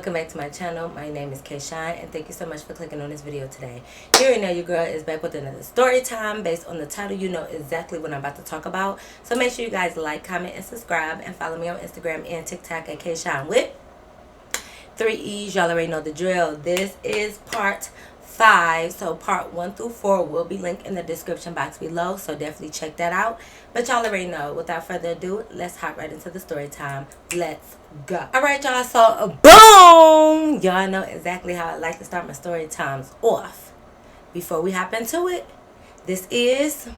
Welcome back to my channel. My name is Kayshawn, and thank you so much for clicking on this video today. You already know your girl is back with another story time. Based on the title, you know exactly what I'm about to talk about. So make sure you guys like, comment, and subscribe, and follow me on Instagram and TikTok at Kayshawn with 3 E's. Y'all already know the drill. This is part 5, so part 1 through 4 will be linked in the description box below, so definitely check that out. But y'all already know, without further ado, let's hop right into the story time. Let's go. Alright y'all, so boom, y'all know exactly how I like to start my story times off. Before we hop into it, this is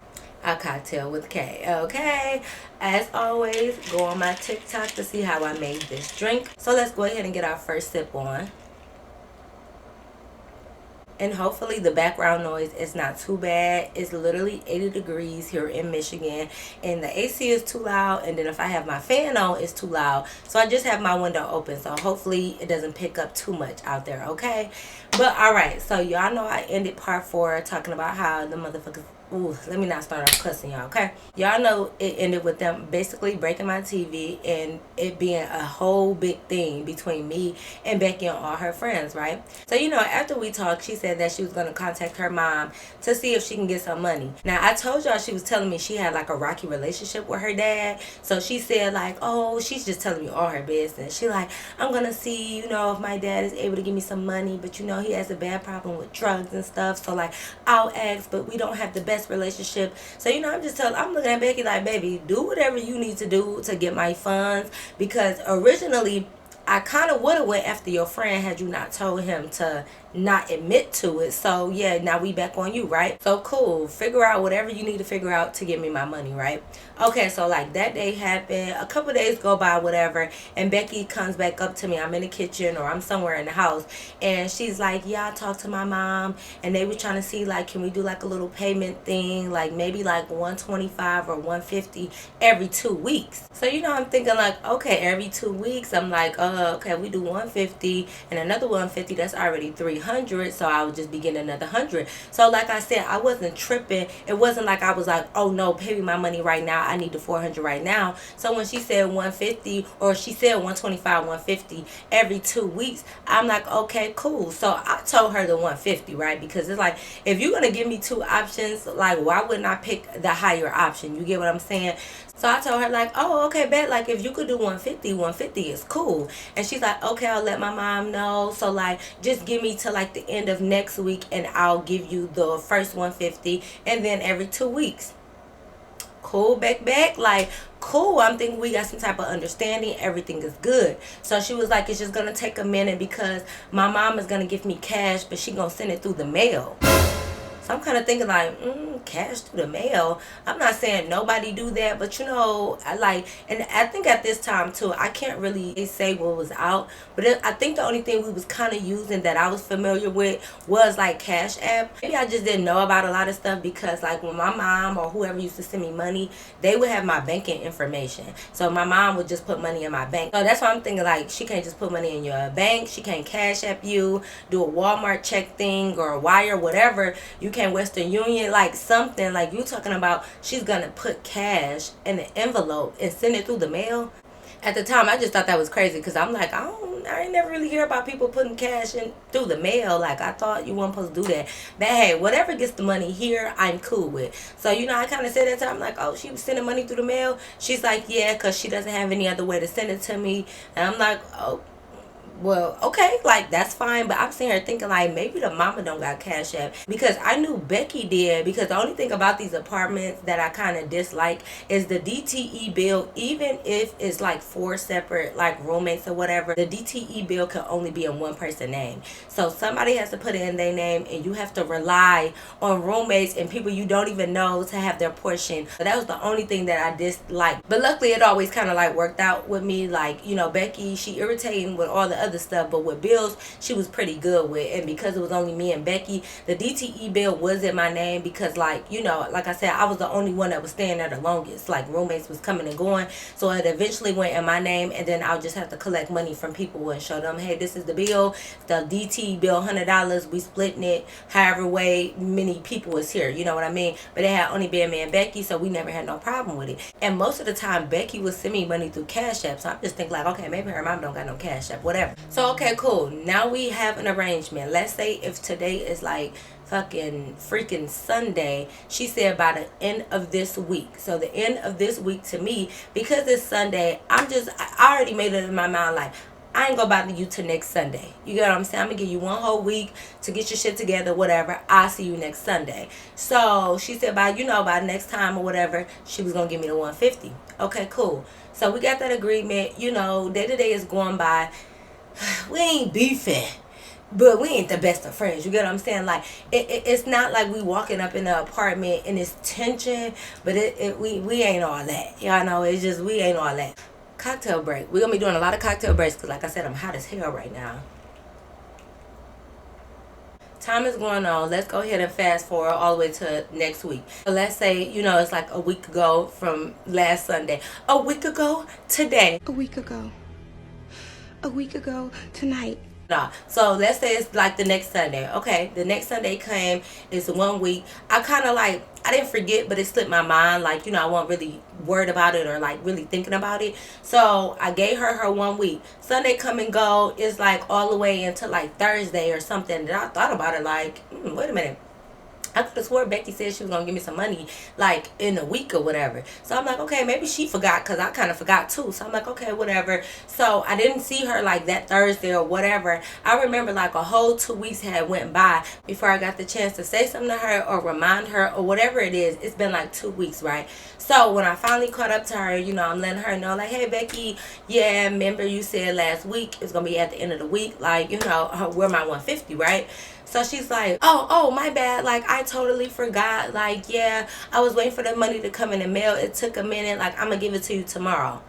a cocktail with K. Okay, as always, go on my TikTok to see how I made this drink. So let's go ahead and get our first sip on. And hopefully the background noise is not too bad. It's literally 80 degrees here in Michigan, and the AC is too loud, and then if I have my fan on, it's too loud. So I just have my window open, so hopefully it doesn't pick up too much out there, okay? But alright, so y'all know I ended part 4 talking about how the motherfuckers, ooh, let me not start off cussing y'all, okay? Y'all know it ended with them basically breaking my TV and it being a whole big thing between me and Becky and all her friends, right? So, you know, after we talked, she said that she was going to contact her mom to see if she can get some money. Now, I told y'all she was telling me she had like a rocky relationship with her dad. So she said like, oh, she's just telling me all her business. She like, I'm going to see, you know, if my dad is able to give me some money, but you know, he has a bad problem with drugs and stuff. So like, I'll ask, but we don't have the best relationship. So, you know, I'm looking at Becky like, baby, do whatever you need to do to get my funds, because originally I kind of would have went after your friend had you not told him to not admit to it. So yeah, now we back on you, right? So cool, figure out whatever you need to figure out to get me my money, right? Okay, so like that day happened, a couple days go by, whatever, and Becky comes back up to me. I'm in the kitchen or I'm somewhere in the house, and she's like, yeah, I talked to my mom and they were trying to see like, can we do like a little payment thing, like maybe like 125 or 150 every 2 weeks. So you know, I'm thinking like, okay, every 2 weeks. I'm like, okay, we do 150 and another 150, that's already 300, so I would just be getting another 100. So like I said, I wasn't tripping. It wasn't like I was like, oh no, pay me my money right now, I need the 400 right now. So when she said 150, or she said 125, 150 every 2 weeks, I'm like, okay, cool. So I told her the 150, right? Because it's like, if you're gonna give me 2 options, like why wouldn't I pick the higher option? You get what I'm saying? So I told her like, oh, okay, bet, like if you could do 150, 150 is cool. And she's like, okay, I'll let my mom know. So like, just give me to like the end of next week and I'll give you the first 150, and then every 2 weeks. Cool, back, like cool. I'm thinking we got some type of understanding, everything is good. So she was like, it's just gonna take a minute because my mom is gonna give me cash, but she gonna send it through the mail. So I'm kind of thinking like, cash through the mail. I'm not saying nobody do that, but you know, I like, and I think at this time too, I can't really say what was out, but I think the only thing we was kind of using that I was familiar with was like Cash App. Maybe I just didn't know about a lot of stuff, because like when my mom or whoever used to send me money, they would have my banking information. So my mom would just put money in my bank. So that's why I'm thinking like, she can't just put money in your bank. She can't Cash App you, do a Walmart check thing or a wire, whatever. You can't Western Union, like something like you talking about. She's gonna put cash in an envelope and send it through the mail. At the time, I just thought that was crazy, because I'm like, I ain't never really hear about people putting cash in through the mail. Like, I thought you weren't supposed to do that. But hey, whatever gets the money here, I'm cool with. So, you know, I kind of said that to her. I'm like, oh, she was sending money through the mail? She's like, yeah, because she doesn't have any other way to send it to me. And I'm like, oh, well, okay, like that's fine. But I'm sitting here thinking like, maybe the mama don't got Cash App, because I knew Becky did. Because the only thing about these apartments that I kind of dislike is the DTE bill. Even if it's like 4 separate like roommates or whatever, the DTE bill can only be in one person's name. So somebody has to put it in their name, and you have to rely on roommates and people you don't even know to have their portion. So that was the only thing that I disliked. But luckily it always kind of like worked out with me. Like, you know, Becky, she irritating with all the other stuff, but with bills she was pretty good with. And because it was only me and Becky, the DTE bill was in my name, because like, you know, like I said, I was the only one that was staying there the longest. Like roommates was coming and going, so it eventually went in my name, and then I'll just have to collect money from people and show them, hey, this is the bill, the DTE bill, $100, we splitting it however way many people is here, you know what I mean? But it had only been me and Becky, so we never had no problem with it. And most of the time Becky would send me money through Cash App, so I'm just thinking like, okay, maybe her mom don't got no Cash App, whatever. So okay, cool. Now we have an arrangement. Let's say if today is like fucking freaking Sunday, she said by the end of this week. So the end of this week to me, because it's Sunday, I already made it in my mind like I ain't gonna bother you till next Sunday. You get what I'm saying? I'm gonna give you one whole week to get your shit together, whatever. I'll see you next Sunday. So she said by next time or whatever, she was gonna give me the 150. Okay, cool. So we got that agreement. Day to day is going by. We ain't beefing, but we ain't the best of friends. You get what I'm saying? Like it's not like we walking up in the apartment and it's tension, but we ain't all that. Y'all know, it's just we ain't all that. Cocktail break. We're gonna be doing a lot of cocktail breaks because, like I said, I'm hot as hell right now. Time is going on. Let's go ahead and fast forward all the way to next week. So let's say, it's like a week ago from last Sunday. A week ago today. A week ago tonight. Nah. So let's say it's like the next Sunday. Okay, the next Sunday came. It's 1 week. I kind of like, I didn't forget, but it slipped my mind. Like, I wasn't really worried about it or like really thinking about it. So I gave her 1 week. Sunday come and go. It's like all the way into like Thursday or something. And I thought about it like, wait a minute. I could have swore Becky said she was going to give me some money, like, in a week or whatever. So I'm like, okay, maybe she forgot, because I kind of forgot, too. So I'm like, okay, whatever. So I didn't see her, like, that Thursday or whatever. I remember, like, a whole 2 weeks had went by before I got the chance to say something to her or remind her or whatever it is. It's been, like, 2 weeks, right? So when I finally caught up to her, I'm letting her know, like, hey, Becky, yeah, remember you said last week it's going to be at the end of the week, like, where my 150, right? So she's like, oh, my bad. Like, I totally forgot. Like, yeah, I was waiting for the money to come in the mail. It took a minute. Like, I'm going to give it to you tomorrow.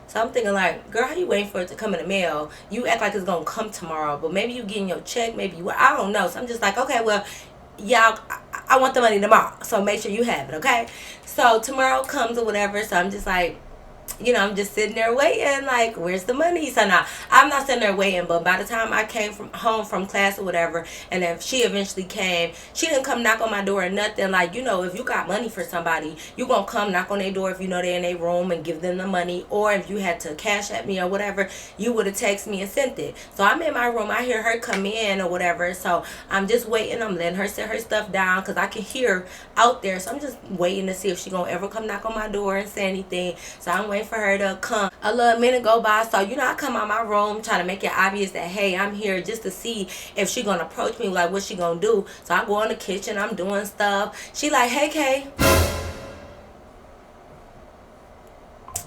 So I'm thinking like, girl, how you waiting for it to come in the mail? You act like it's going to come tomorrow. But maybe you getting your check. Maybe you, I don't know. So I'm just like, okay, well, y'all, I want the money tomorrow. So make sure you have it, okay? So tomorrow comes or whatever. So I'm just like, I'm just sitting there waiting, like, where's the money? So now, I'm not sitting there waiting, but by the time I came from home from class or whatever, and then she eventually came, she didn't come knock on my door or nothing. Like, if you got money for somebody, you gonna come knock on their door if they're in their room and give them the money, or if you had to cash at me or whatever, you would have texted me and sent it. So I'm in my room, I hear her come in or whatever, so I'm just waiting, I'm letting her set her stuff down, because I can hear out there, so I'm just waiting to see if she gonna ever come knock on my door and say anything. So I'm waiting for her to come. A little minute go by, so I come out my room trying to make it obvious that, hey, I'm here just to see if she gonna approach me, like what she gonna do. So I go in the kitchen, I'm doing stuff. She like, hey, Kay.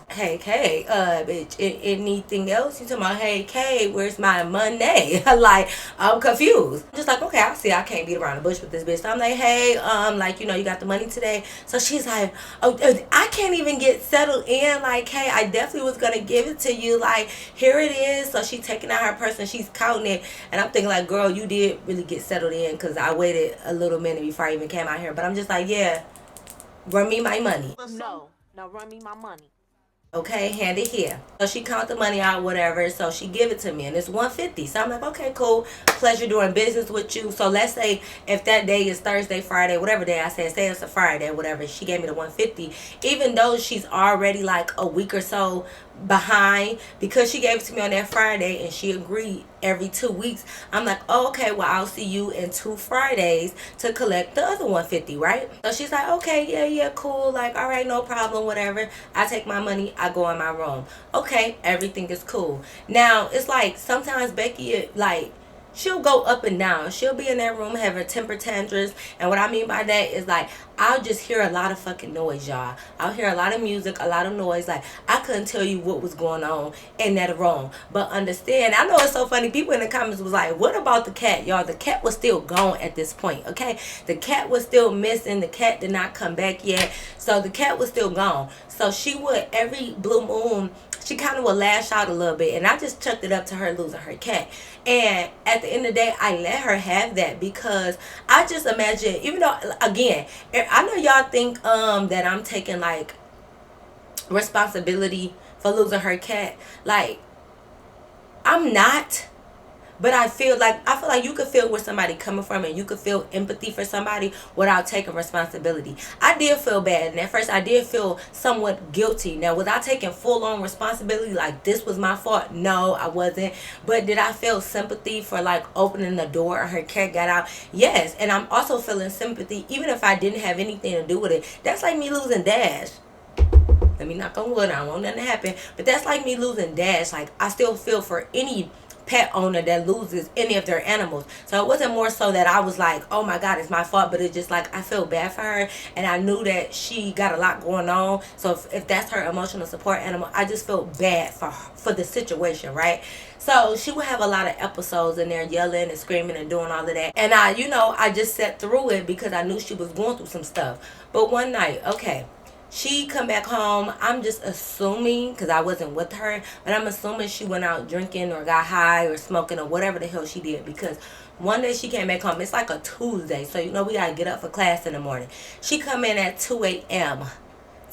Hey, Kay, bitch, anything else? You talking about, hey, Kay, where's my money? Like, I'm confused. I'm just like, okay, I see I can't beat around the bush with this bitch. So I'm like, hey, you got the money today? So she's like, oh, I can't even get settled in. Like, hey, I definitely was going to give it to you. Like, here it is. So she's taking out her purse and she's counting it. And I'm thinking like, girl, you did really get settled in, because I waited a little minute before I even came out here. But I'm just like, yeah, run me my money. No, run me my money. Okay, hand it here. So she count the money out, whatever. So she give it to me, and it's 150. So I'm like, okay, cool. Pleasure doing business with you. So let's say if that day is Thursday, Friday, whatever day I said, say it's a Friday, whatever. She gave me the 150, even though she's already like a week or so behind, because she gave it to me on that Friday and she agreed every 2 weeks. I'm like, oh, okay, well, I'll see you in 2 Fridays to collect the other 150, right? So she's like, okay, yeah, cool, like, all right, no problem, whatever. I take my money, I go in my room. Okay, everything is cool. Now it's like sometimes Becky, like, she'll go up and down. She'll be in that room having temper tantrums. And what I mean by that is, like, I'll just hear a lot of fucking noise, y'all. I'll hear a lot of music, a lot of noise. Like, I couldn't tell you what was going on in that room. But understand, I know it's so funny. People in the comments was like, what about the cat, y'all? The cat was still gone at this point, okay? The cat was still missing. The cat did not come back yet. So the cat was still gone. So she would, every blue moon, she kind of would lash out a little bit, and I just chucked it up to her losing her cat. And at the end of the day, I let her have that, because I just imagine, even though, again, I know y'all think that I'm taking like responsibility for losing her cat. Like, I'm not. But I feel like you could feel where somebody coming from, and you could feel empathy for somebody without taking responsibility. I did feel bad, and at first I did feel somewhat guilty. Now, was I taking full on responsibility, like this was my fault? No, I wasn't. But did I feel sympathy for like opening the door and her cat got out? Yes. And I'm also feeling sympathy even if I didn't have anything to do with it. That's like me losing Dash. Let me knock on wood. I don't want nothing to happen. But that's like me losing Dash. Like, I still feel for any pet owner that loses any of their animals. So it wasn't more so that I was like, oh my God, it's my fault. But it's just like, I feel bad for her. And I knew that she got a lot going on. So if that's her emotional support animal, I just feel bad for the situation, right? So she would have a lot of episodes in there yelling and screaming and doing all of that. And I just sat through it because I knew she was going through some stuff. But one night, okay, she come back home. I'm just assuming, because I wasn't with her, but I'm assuming she went out drinking or got high or smoking or whatever the hell she did. Because one day she came back home. It's like a Tuesday, so we got to get up for class in the morning. She come in at 2 a.m.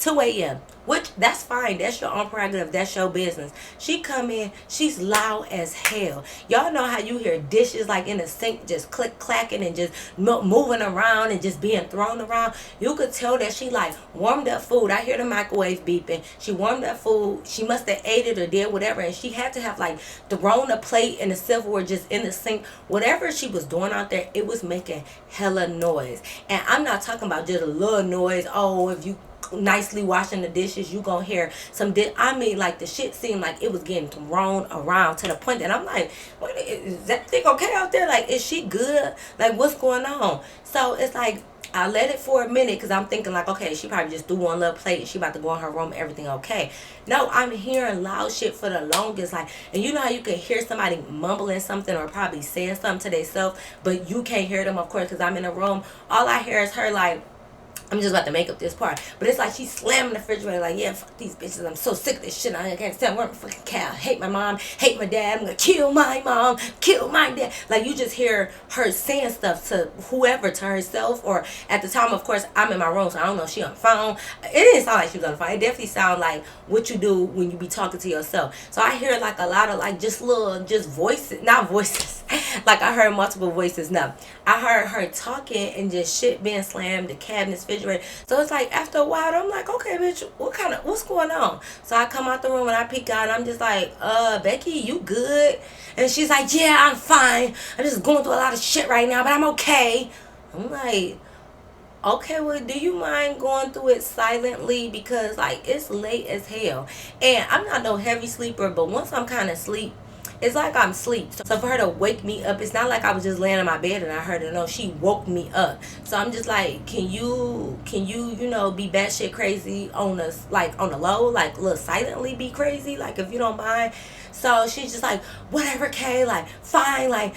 2 a.m. Which, that's fine. That's your own prerogative. That's your business. She come in. She's loud as hell. Y'all know how you hear dishes like in the sink just click clacking and just moving around and just being thrown around. You could tell that she like warmed up food. I hear the microwave beeping. She warmed up food. She must have ate it or did whatever. And she had to have like thrown a plate and the silverware just in the sink. Whatever she was doing out there, it was making hella noise. And I'm not talking about just a little noise. Oh, if you nicely washing the dishes, you gonna hear some I mean, like, the shit seemed like it was getting thrown around to the point that I'm like, what, is that thing okay out there? Like, is she good? Like, what's going on? So it's like, I let it for a minute because I'm thinking like, okay, she probably just threw one little plate and she about to go in her room, everything okay. No, I'm hearing loud shit for the longest. Like, and you know how you can hear somebody mumbling something or probably saying something to themselves, but you can't hear them, of course, because I'm in a room. All I hear is her like, I'm just about to make up this part. But it's like she's slamming the refrigerator like, yeah, fuck these bitches. I'm so sick of this shit. I can't stand working fucking cow. I hate my mom. Hate my dad. I'm going to kill my mom. Kill my dad. Like, you just hear her saying stuff to whoever, to herself. Or at the time, of course, I'm in my room, so I don't know if she on the phone. It didn't sound like she was on the phone. It definitely sounded like what you do when you be talking to yourself. So I hear like a lot of like just voices. Not voices. Like, I heard multiple voices. No. I heard her talking and just shit being slammed. The cabinets, refrigerator. So it's like, after a while, I'm like, okay, bitch, what's going on? So I come out the room and I peek out and I'm just like, Becky, you good? And she's like, yeah, I'm fine. I'm just going through a lot of shit right now, but I'm okay. I'm like, okay, well, do you mind going through it silently? Because, like, it's late as hell. And I'm not no heavy sleeper, but once I'm kind of asleep, it's like I'm asleep. So for her to wake me up, it's not like I was just laying in my bed and I heard her. No, she woke me up. So I'm just like, can you be batshit crazy on us, like on the low, like little silently be crazy, like if you don't mind. So she's just like, whatever, Kay, like fine, like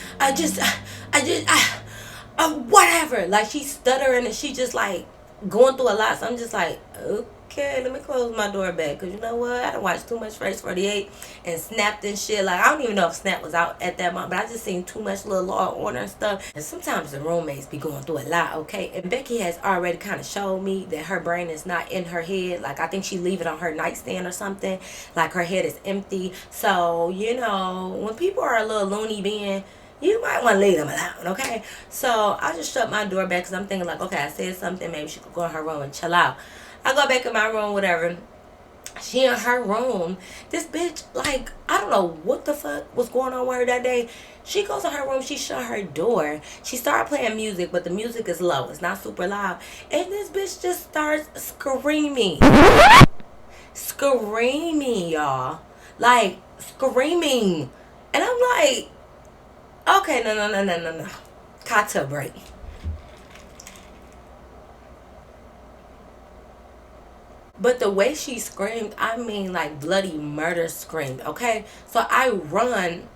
whatever. Like, she's stuttering and she just like going through a lot. So I'm just like, okay, let me close my door back, because you know what, I done watched too much First 48 and Snapped and shit. Like, I don't even know if Snap was out at that moment, but I just seen too much little Law and Order and stuff. And sometimes the roommates be going through a lot, okay? And Becky has already kind of showed me that her brain is not in her head. Like, I think she leave it on her nightstand or something. Like, her head is empty. So, when people are a little loony being, you might want to leave them alone, okay? So I just shut my door back because I'm thinking like, okay, I said something, maybe she could go in her room and chill out. I go back in my room, whatever. She in her room. This bitch, like, I don't know what the fuck was going on with her that day. She goes in her room, she shut her door. She started playing music, but the music is low. It's not super loud. And this bitch just starts screaming. Screaming, y'all. Like, screaming. And I'm like, okay, no. Cocktail break. But the way she screamed, I mean, like, bloody murder screamed, okay? So I run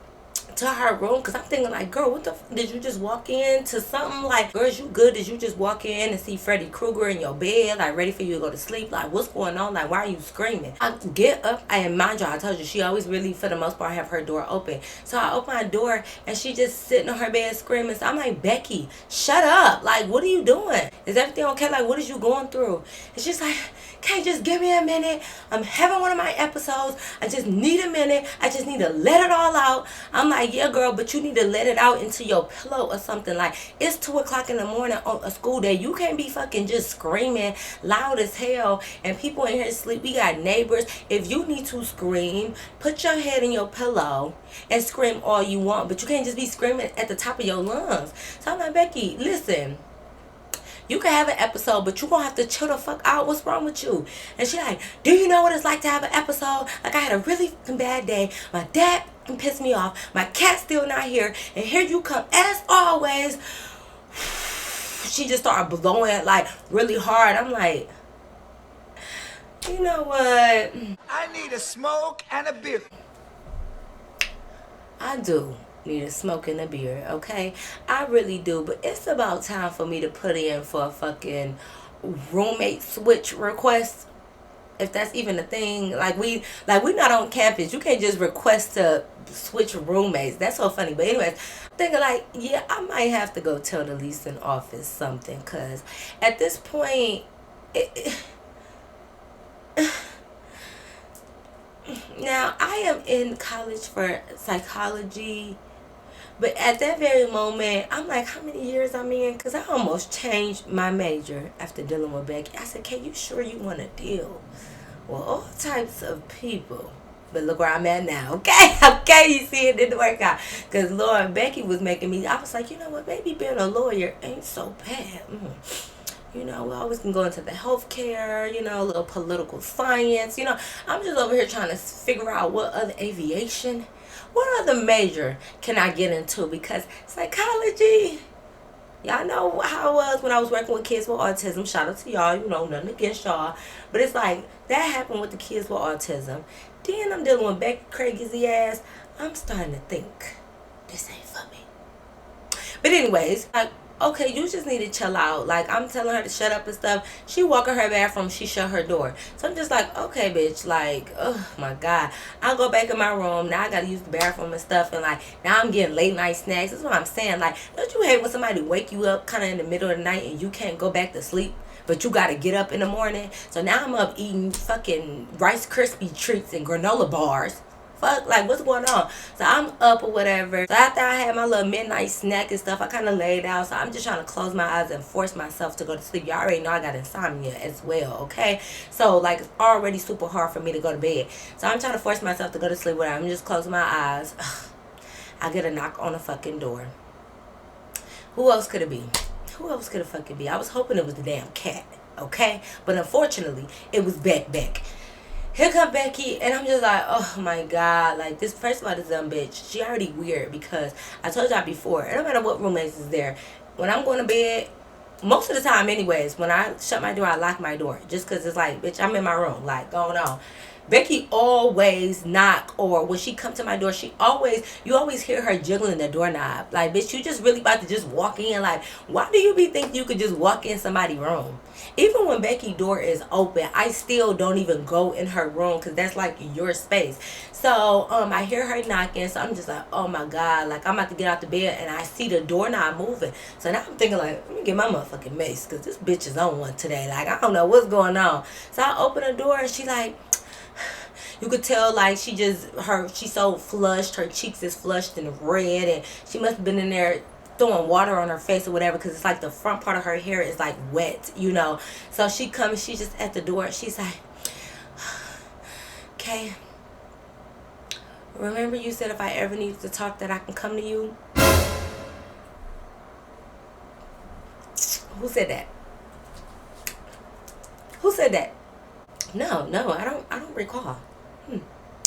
to her room because I'm thinking like, girl, what the did you just walk into something? Like, girl, is you good? Did you just walk in and see Freddy Krueger in your bed, like ready for you to go to sleep? Like, what's going on? Like, why are you screaming? I get up, and mind you, I told you she always really, for the most part, have her door open. So I open my door and she just sitting on her bed screaming. So I'm like, Becky, shut up. Like, what are you doing? Is everything okay? Like, what is you going through? And she's like, okay, just give me a minute. I'm having one of my episodes. I just need a minute. I just need to let it all out. I'm like, like, yeah, girl, but you need to let it out into your pillow or something. Like, it's 2 o'clock in the morning on a school day. You can't be fucking just screaming loud as hell and people in here asleep. We got neighbors. If you need to scream, put your head in your pillow and scream all you want, but you can't just be screaming at the top of your lungs. So I'm like, Becky, listen, you can have an episode, but you gonna have to chill the fuck out. What's wrong with you? And she like, do you know what it's like to have an episode? Like, I had a really fucking bad day. My dad pissed me off. My cat's still not here. And here you come, as always. She just started blowing like really hard. I'm like, you know what? I need a smoke and a beer. I do need a smoke and a beer, okay? I really do, but it's about time for me to put in for a fucking roommate switch request. If that's even a thing. We not on campus. You can't just request to switch roommates. That's so funny. But anyways, I'm thinking like, yeah, I might have to go tell the leasing office something, because at this point, now I am in college for psychology. But at that very moment, I'm like, how many years I'm in? Because I almost changed my major after dealing with Becky. I said, "Can you sure you want to deal with all types of people?" But look where I'm at now, okay? Okay, you see, it didn't work out. Because Lord, Becky was making me, I was like, you know what, maybe being a lawyer ain't so bad. You know, we always can go into the healthcare, you know, a little political science. You know, I'm just over here trying to figure out what other aviation, what other major can I get into? Because psychology, y'all know how it was when I was working with kids with autism. Shout out to y'all, you know, nothing against y'all. But it's like, that happened with the kids with autism. Then I'm dealing with Becky crazy ass. I'm starting to think, this ain't for me. But anyways, like, okay, you just need to chill out. Like, I'm telling her to shut up and stuff. She walk in her bathroom, she shut her door. So I'm just like, okay, bitch, like, oh my God. I'll go back in my room. Now I gotta use the bathroom and stuff. And like, now I'm getting late night snacks. That's what I'm saying. Like, don't you hate when somebody wake you up kind of in the middle of the night and you can't go back to sleep, but you gotta get up in the morning? So now I'm up eating fucking Rice Krispie treats and granola bars. Fuck, like, what's going on? So I'm up or whatever. So after I had my little midnight snack and stuff, I kind of laid out. So I'm just trying to close my eyes and force myself to go to sleep. Y'all already know I got insomnia as well, okay? So, like, it's already super hard for me to go to bed. So I'm trying to force myself to go to sleep without. I'm just closing my eyes. I get a knock on the fucking door. Who else could it be? Who else could it fucking be? I was hoping it was the damn cat, okay? But unfortunately, it was Beck. Here come Becky, and I'm just like, oh my God, like, this, first of all, this dumb bitch, she already weird, because I told y'all before, it don't matter what roommates is there, when I'm going to bed, most of the time anyways, when I shut my door, I lock my door, just because it's like, bitch, I'm in my room, like, going on. Becky always knock, or when she come to my door, you always hear her jiggling the doorknob. Like, bitch, you just really about to just walk in. Like, why do you be think you could just walk in somebody's room? Even when Becky's door is open, I still don't even go in her room, because that's like your space. So I hear her knocking, so I'm just like, oh my God, like, I'm about to get out the bed and I see the doorknob moving. So now I'm thinking like, let me get my motherfucking mace, because this bitch is on one today. Like, I don't know what's going on. So I open the door and she like, you could tell like she's so flushed, her cheeks is flushed and red, and she must have been in there throwing water on her face or whatever, because it's like the front part of her hair is like wet, you know. So she comes, she's just at the door, she's like, okay, remember you said if I ever need to talk that I can come to you? Who said that? Who said that? No, I don't recall.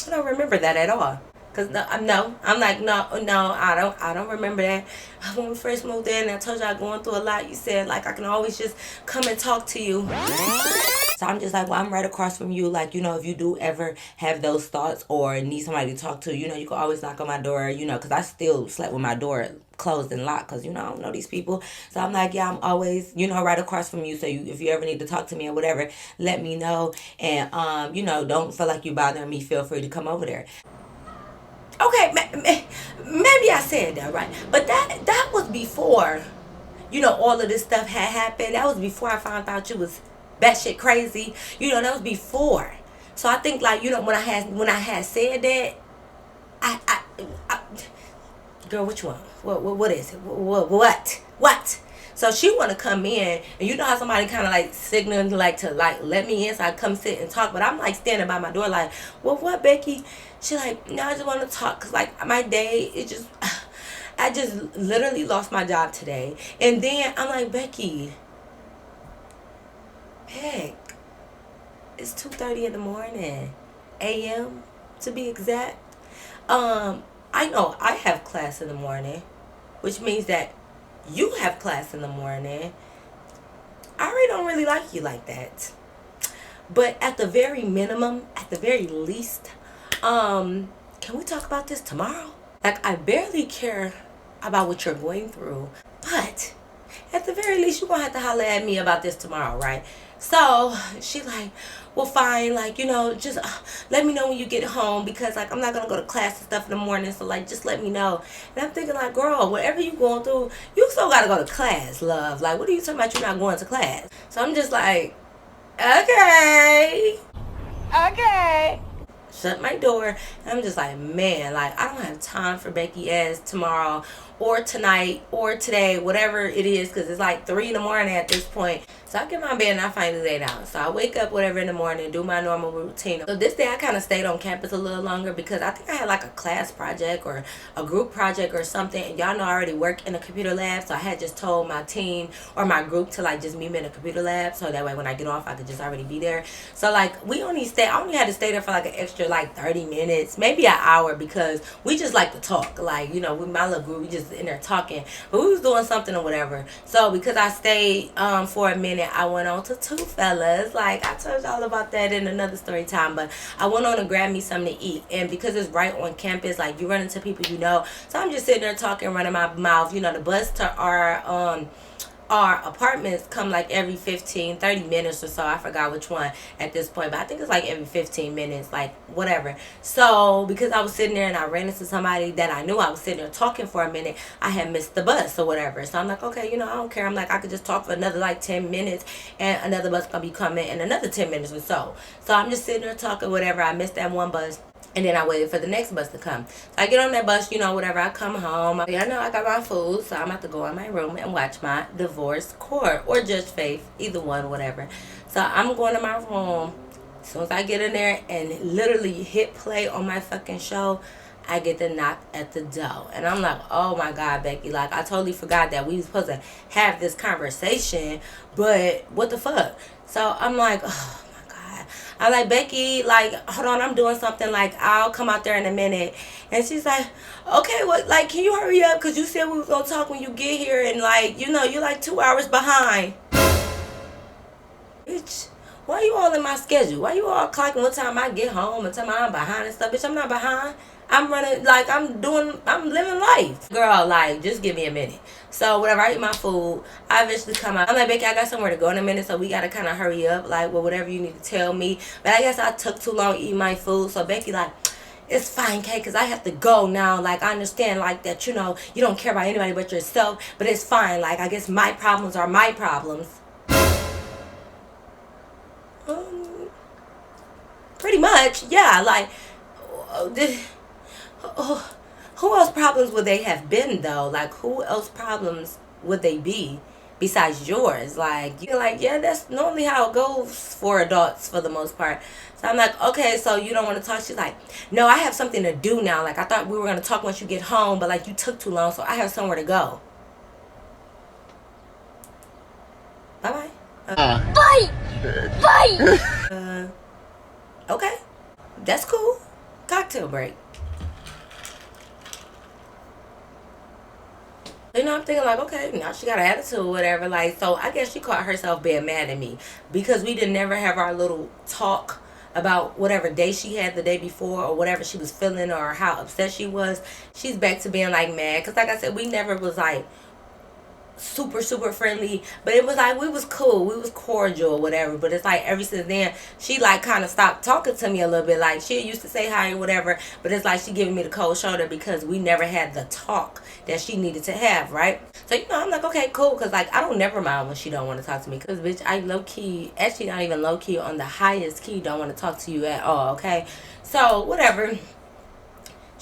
I don't remember that at all. Cause I'm like, no, I don't remember that. When we first moved in, I told y'all going through a lot. You said like I can always just come and talk to you. So I'm just like, well, I'm right across from you. Like, you know, if you do ever have those thoughts or need somebody to talk to, you know, you can always knock on my door. You know, cause I still slept with my door closed and locked, cause you know I don't know these people. So I'm like, yeah, I'm always, you know, right across from you. So if you ever need to talk to me or whatever, let me know. And you know, don't feel like you bothering me. Feel free to come over there. Okay, maybe I said that right, but that was before, you know, all of this stuff had happened. That was before I found out you was batshit crazy. You know, that was before. So I think like, you know, when I had said that, I girl, which one? What is it? What? So she want to come in, and you know how somebody kind of like signaling like to like let me in, so I come sit and talk. But I'm like standing by my door, like, well, what, Becky? She like, no, I just want to talk, cause like my day, it just, I just literally lost my job today, and then I'm like, Becky, heck, it's 2:30 in the morning, a.m. to be exact. I know I have class in the morning, which means that you have class in the morning. I already don't really like you like that. But at the very minimum, at the very least, can we talk about this tomorrow? Like, I barely care about what you're going through, but at the very least, you're gonna have to holler at me about this tomorrow, right? So she like, well, fine, like, you know, just let me know when you get home, because like I'm not gonna go to class and stuff in the morning, so like just let me know. And I'm thinking like, girl, whatever you going through, you still gotta go to class, love. Like, what are you talking about? You're not going to class? So I'm just like, okay. Shut my door. And I'm just like, man, like I don't have time for Becky ass tomorrow or tonight or today, whatever it is, because it's like 3 in the morning at this point. So I get my bed and I finally lay down. So I wake up whatever in the morning, do my normal routine. So this day I kind of stayed on campus a little longer because I think I had like a class project or a group project or something. And y'all know I already work in a computer lab, so I had just told my team or my group to like just meet me in a computer lab, so that way when I get off I could just already be there. So like I only had to stay there for like an extra like 30 minutes, maybe an hour, because we just like to talk. Like, you know, with my little group, we just in there talking, but we was doing something or whatever. So because I stayed for a minute, I went on to Two Fellas. Like I told y'all about that in another story time, but I went on to grab me something to eat. And because it's right on campus, like you run into people you know, so I'm just sitting there talking, running my mouth. You know, the bus to our apartments come like every 15-30 minutes or so. I forgot which one at this point, but I think it's like every 15 minutes, like whatever. So because I was sitting there and I ran into somebody that I knew, I was sitting there talking for a minute, I had missed the bus or whatever. So I'm like, okay, you know, I don't care. I'm like, I could just talk for another like 10 minutes and another bus gonna be coming in another 10 minutes or so. So I'm just sitting there talking, whatever. I missed that one bus. And then I waited for the next bus to come. So I get on that bus, you know, whatever. I come home. I know I got my food, so I'm about to go in my room and watch my divorce court or Judge Faith, either one, whatever. So I'm going to my room. As soon as I get in there and literally hit play on my fucking show, I get the knock at the door. And I'm like, oh my God, Becky. Like, I totally forgot that we were supposed to have this conversation. But what the fuck? So I'm like, oh. I'm like, Becky, like, hold on, I'm doing something. Like, I'll come out there in a minute. And she's like, okay, well, like, can you hurry up? Because you said we was going to talk when you get here. And, like, you know, you're like 2 hours behind. Bitch, why you all in my schedule? Why you all clocking what time I get home and time I'm behind and stuff? Bitch, I'm not behind. I'm running, like, I'm living life. Girl, like, just give me a minute. So, whatever, I eat my food. I eventually come out. I'm like, Becky, I got somewhere to go in a minute, so we got to kind of hurry up. Like, well, whatever you need to tell me. But I guess I took too long eating my food. So, Becky, like, it's fine, Kay, because I have to go now. Like, I understand, like, that, you know, you don't care about anybody but yourself. But it's fine. Like, I guess my problems are my problems. Pretty much, yeah. Like, who else problems would they have been though? Like, who else problems would they be besides yours? Like, you're like, yeah, that's normally how it goes for adults for the most part. So I'm like, okay, so you don't want to talk? She's like, no, I have something to do now. Like, I thought we were going to talk once you get home, but like you took too long, so I have somewhere to go. Bye-bye. Bye! Okay. That's cool. Cocktail break. You know, I'm thinking like, okay, now she got an attitude or whatever. Like, so I guess she caught herself being mad at me because we didn't never have our little talk about whatever day she had the day before or whatever she was feeling or how upset she was. She's back to being like mad because, like I said, we never was like super friendly, but it was like we was cool, we was cordial or whatever. But it's like ever since then she like kind of stopped talking to me a little bit. Like, she used to say hi or whatever, but it's like she giving me the cold shoulder because we never had the talk that she needed to have, right? So, you know, I'm like, okay, cool, because like I don't never mind when she don't want to talk to me, because bitch, I low-key, actually not even low-key, on the highest key don't want to talk to you at all, okay? So whatever,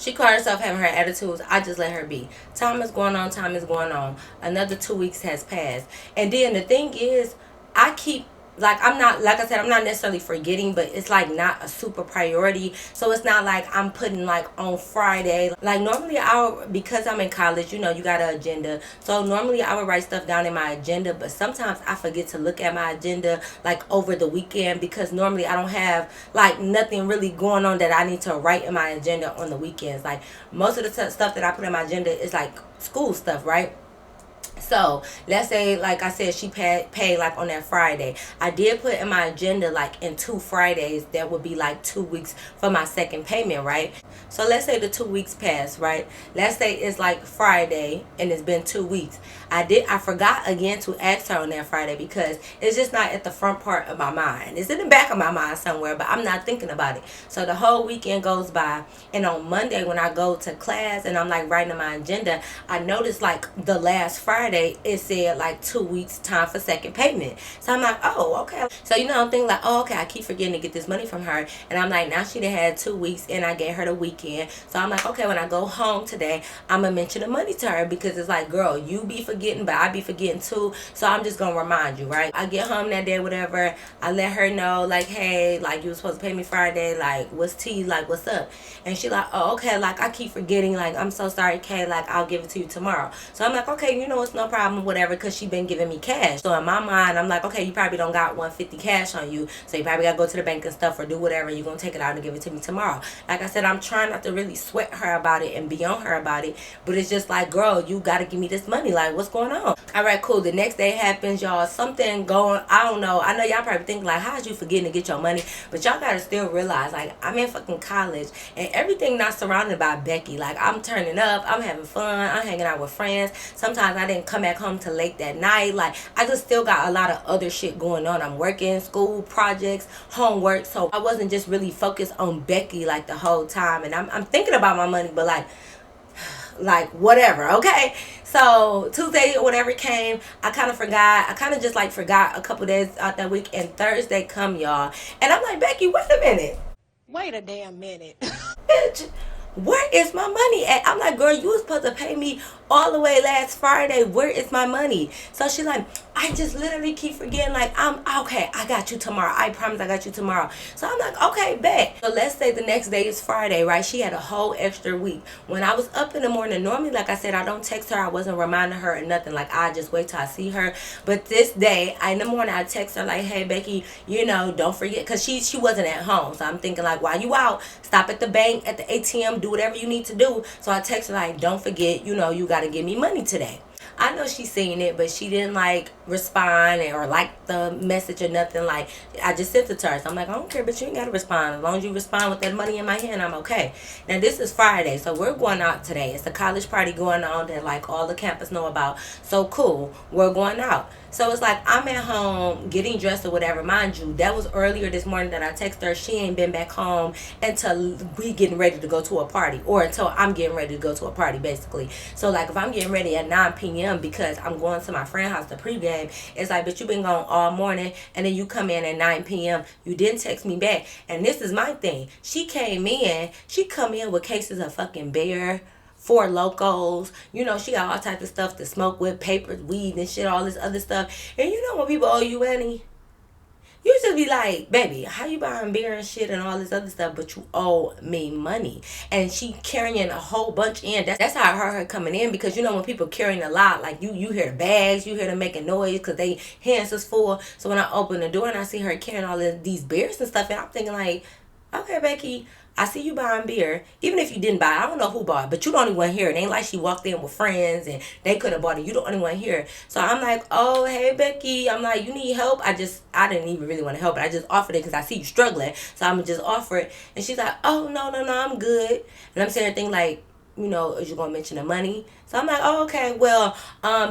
She called herself having her attitudes. I just let her be. Time is going on. Time is going on. Another 2 weeks has passed. And then the thing is, I keep, like, I'm not, like I said, I'm not necessarily forgetting, but it's like not a super priority. So it's not like I'm putting like on Friday. Like normally because I'm in college, you know, you got an agenda. So normally I would write stuff down in my agenda, but sometimes I forget to look at my agenda like over the weekend, because normally I don't have like nothing really going on that I need to write in my agenda on the weekends. Like most of the stuff that I put in my agenda is like school stuff, right? So let's say, like I said, she paid like on that Friday. I did put in my agenda like in 2 Fridays that would be like 2 weeks for my second payment, right? So let's say the 2 weeks passed, right? Let's say it's like Friday and it's been 2 weeks. I forgot again to ask her on that Friday, because it's just not at the front part of my mind. It's in the back of my mind somewhere, but I'm not thinking about it. So the whole weekend goes by, and on Monday when I go to class and I'm like writing my agenda, I noticed like the last Friday it said like 2 weeks time for second payment. So I'm like, oh, okay. So you know, I'm thinking like, oh, okay, I keep forgetting to get this money from her, and I'm like, now she done had 2 weeks and I gave her the weekend. So I'm like, okay, when I go home today, I'm gonna mention the money to her, because it's like, girl, you be forgetting, but I be forgetting too. So I'm just gonna remind you, right? I get home that day, whatever, I let her know like, hey, like you were supposed to pay me Friday, like what's tea, like what's up? And she like, oh, okay, like I keep forgetting, like I'm so sorry, Kay, like I'll give it to you tomorrow. So I'm like, okay, you know, it's no problem, whatever, because she been giving me cash. So in my mind, I'm like, okay, you probably don't got 150 cash on you, so you probably gotta go to the bank and stuff or do whatever. You're gonna take it out and give it to me tomorrow. Like I said, I'm trying not to really sweat her about it and be on her about it, but it's just like, girl, you gotta give me this money, like what's going on? All right, cool. The next day happens, y'all. Something going, I don't know. I know y'all probably think like, how's you forgetting to get your money? But y'all gotta still realize, like, I'm in fucking college and everything not surrounded by Becky. Like, I'm turning up, I'm having fun, I'm hanging out with friends. Sometimes I didn't come back home till late that night. Like, I just still got a lot of other shit going on. I'm working, school, projects, homework. So I wasn't just really focused on Becky like the whole time. And I'm thinking about my money, but like whatever, okay? So Tuesday or whatever came, I kind of forgot. I kind of just like forgot a couple days out that week, and Thursday come, y'all, and I'm like, Becky, wait a minute. Wait a damn minute. Bitch, where is my money at? I'm like, girl, you was supposed to pay me all the way last Friday. Where is my money? So she like, I just literally keep forgetting. Like, I'm okay, I got you tomorrow. I promise I got you tomorrow. So I'm like, okay, bet. So let's say the next day is Friday, right? She had a whole extra week. When I was up in the morning, normally, like I said, I don't text her. I wasn't reminding her or nothing. Like, I just wait till I see her. But this day, in the morning, I text her like, hey, Becky, you know, don't forget, because she wasn't at home. So I'm thinking like, while you out, stop at the bank, at the ATM, do whatever you need to do. So I text her like, don't forget, you know, you got to give me money today. I know she's seen it, but she didn't like respond or like the message or nothing. Like, I just sent it to her. So I'm like, I don't care, but you ain't gotta respond. As long as you respond with that money in my hand, I'm okay. Now this is Friday, so we're going out today. It's a college party going on that like all the campus know about. So cool, we're going out. So it's like I'm at home getting dressed or whatever. Mind you, that was earlier this morning that I texted her. She ain't been back home until we getting ready to go to a party, or until I'm getting ready to go to a party, basically. So like if I'm getting ready at 9 p.m. because I'm going to my friend's house to pregame, it's like, but you been gone all morning, and then you come in at 9 p.m. You didn't text me back. And this is my thing. She come in with cases of fucking beer, Four Locos, you know, she got all types of stuff to smoke with, papers, weed and shit, all this other stuff. And you know when people owe you money, you just be like, baby, how you buying beer and shit and all this other stuff, but you owe me money? And she carrying a whole bunch in. That's how I heard her coming in, because you know when people carrying a lot, like you hear the bags, you hear them making noise because they hands is full. So when I open the door and I see her carrying all these beers and stuff, and I'm thinking like, okay, Becky, I see you buying beer. Even if you didn't buy it, I don't know who bought it, but you the only one here. It ain't like she walked in with friends and they could have bought it. You the only one here. So I'm like, oh, hey, Becky. I'm like, you need help? I didn't even really want to help it. I just offered it because I see you struggling. So I'm going to just offer it. And she's like, oh, no, I'm good. And I'm saying her thing like, you know, is you gonna mention the money? So I'm like, oh, okay, well,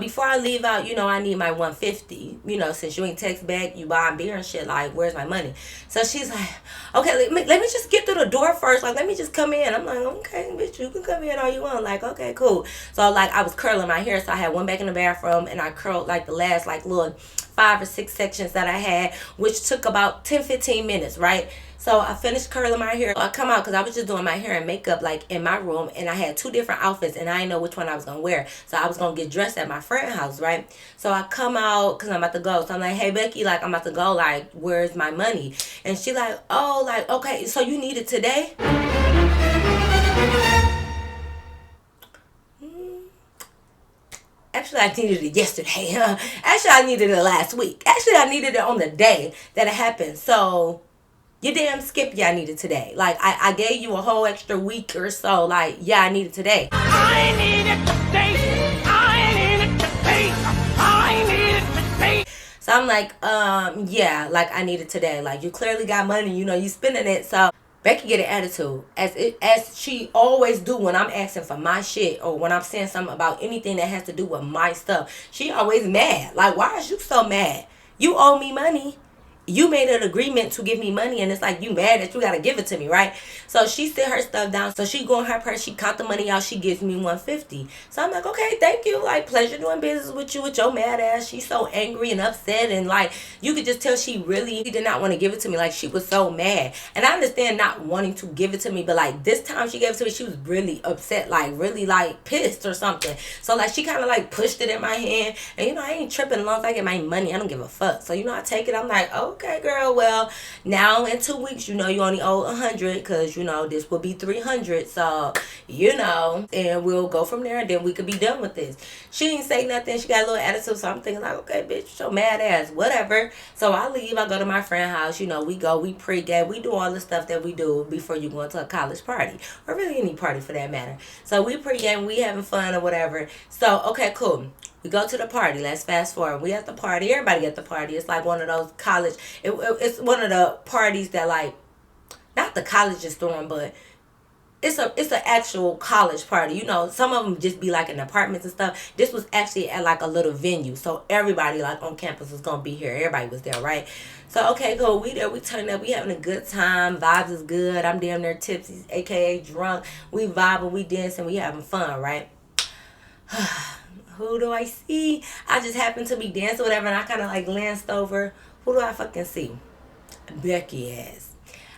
before I leave out, you know, I need my 150. You know, since you ain't text back, you buying beer and shit, like, where's my money? So she's like, okay, let me just get through the door first. Like, let me just come in. I'm like, okay, bitch, you can come in all you want. Like, okay, cool. So, like, I was curling my hair, so I had one back in the bathroom, and I curled, like, the last, like, little 5 or 6 sections that I had, which took about 10-15 minutes, right? So I finished curling my hair. I come out because I was just doing my hair and makeup like in my room, and I had 2 different outfits and I didn't know which one I was gonna wear. So I was gonna get dressed at my friend's house, right? So I come out because I'm about to go. So I'm like, hey Becky, like I'm about to go, like where's my money? And she like, oh, like okay, so you need it today? Actually, I needed it yesterday. Actually, I needed it last week. Actually, I needed it on the day that it happened. So you damn skip, yeah, I need it today. Like, I gave you a whole extra week or so. Like, yeah, I need it today. I need it today. I need it today. I need it today. So I'm like, yeah, like I need it today. Like, you clearly got money, you know, you spending it. So Becky get an attitude, as she always do when I'm asking for my shit or when I'm saying something about anything that has to do with my stuff. She always mad. Like, why is you so mad? You owe me money. You made an agreement to give me money, and it's like you mad that you gotta give it to me, right? So she sit her stuff down. So she go in her purse, she count the money out, she gives me $150. So I'm like, okay, thank you. Like, pleasure doing business with you with your mad ass. She's so angry and upset, and like you could just tell she really did not want to give it to me. Like, she was so mad. And I understand not wanting to give it to me, but like this time she gave it to me, she was really upset, like really like pissed or something. So like she kind of like pushed it in my hand, and you know, I ain't tripping as long as I get my money. I don't give a fuck. So you know, I take it. I'm like, okay, girl, well, now in 2 weeks, you know, you only owe 100 because, you know, this will be 300. So, you know, and we'll go from there, and then we could be done with this. She didn't say nothing. She got a little attitude, so I'm thinking like, okay, bitch, so mad ass, whatever. So I leave. I go to my friend's house. You know, we go, we pre-game. We do all the stuff that we do before you go into a college party, or really any party for that matter. So we pre-game, we having fun or whatever. So, okay, cool. We go to the party. Let's fast forward. We at the party. Everybody at the party. It's like one of those college. It's one of the parties that like, not the college is throwing, but it's an actual college party. You know, some of them just be like in apartments and stuff. This was actually at like a little venue, so everybody like on campus was gonna be here. Everybody was there, right? So okay, cool. We there. We turn up. We having a good time. Vibes is good. I'm damn near tipsy, aka drunk. We vibing. We dancing. We having fun, right? Who do I see? I just happened to be dancing or whatever, and I kind of like glanced over. Who do I fucking see? Becky ass.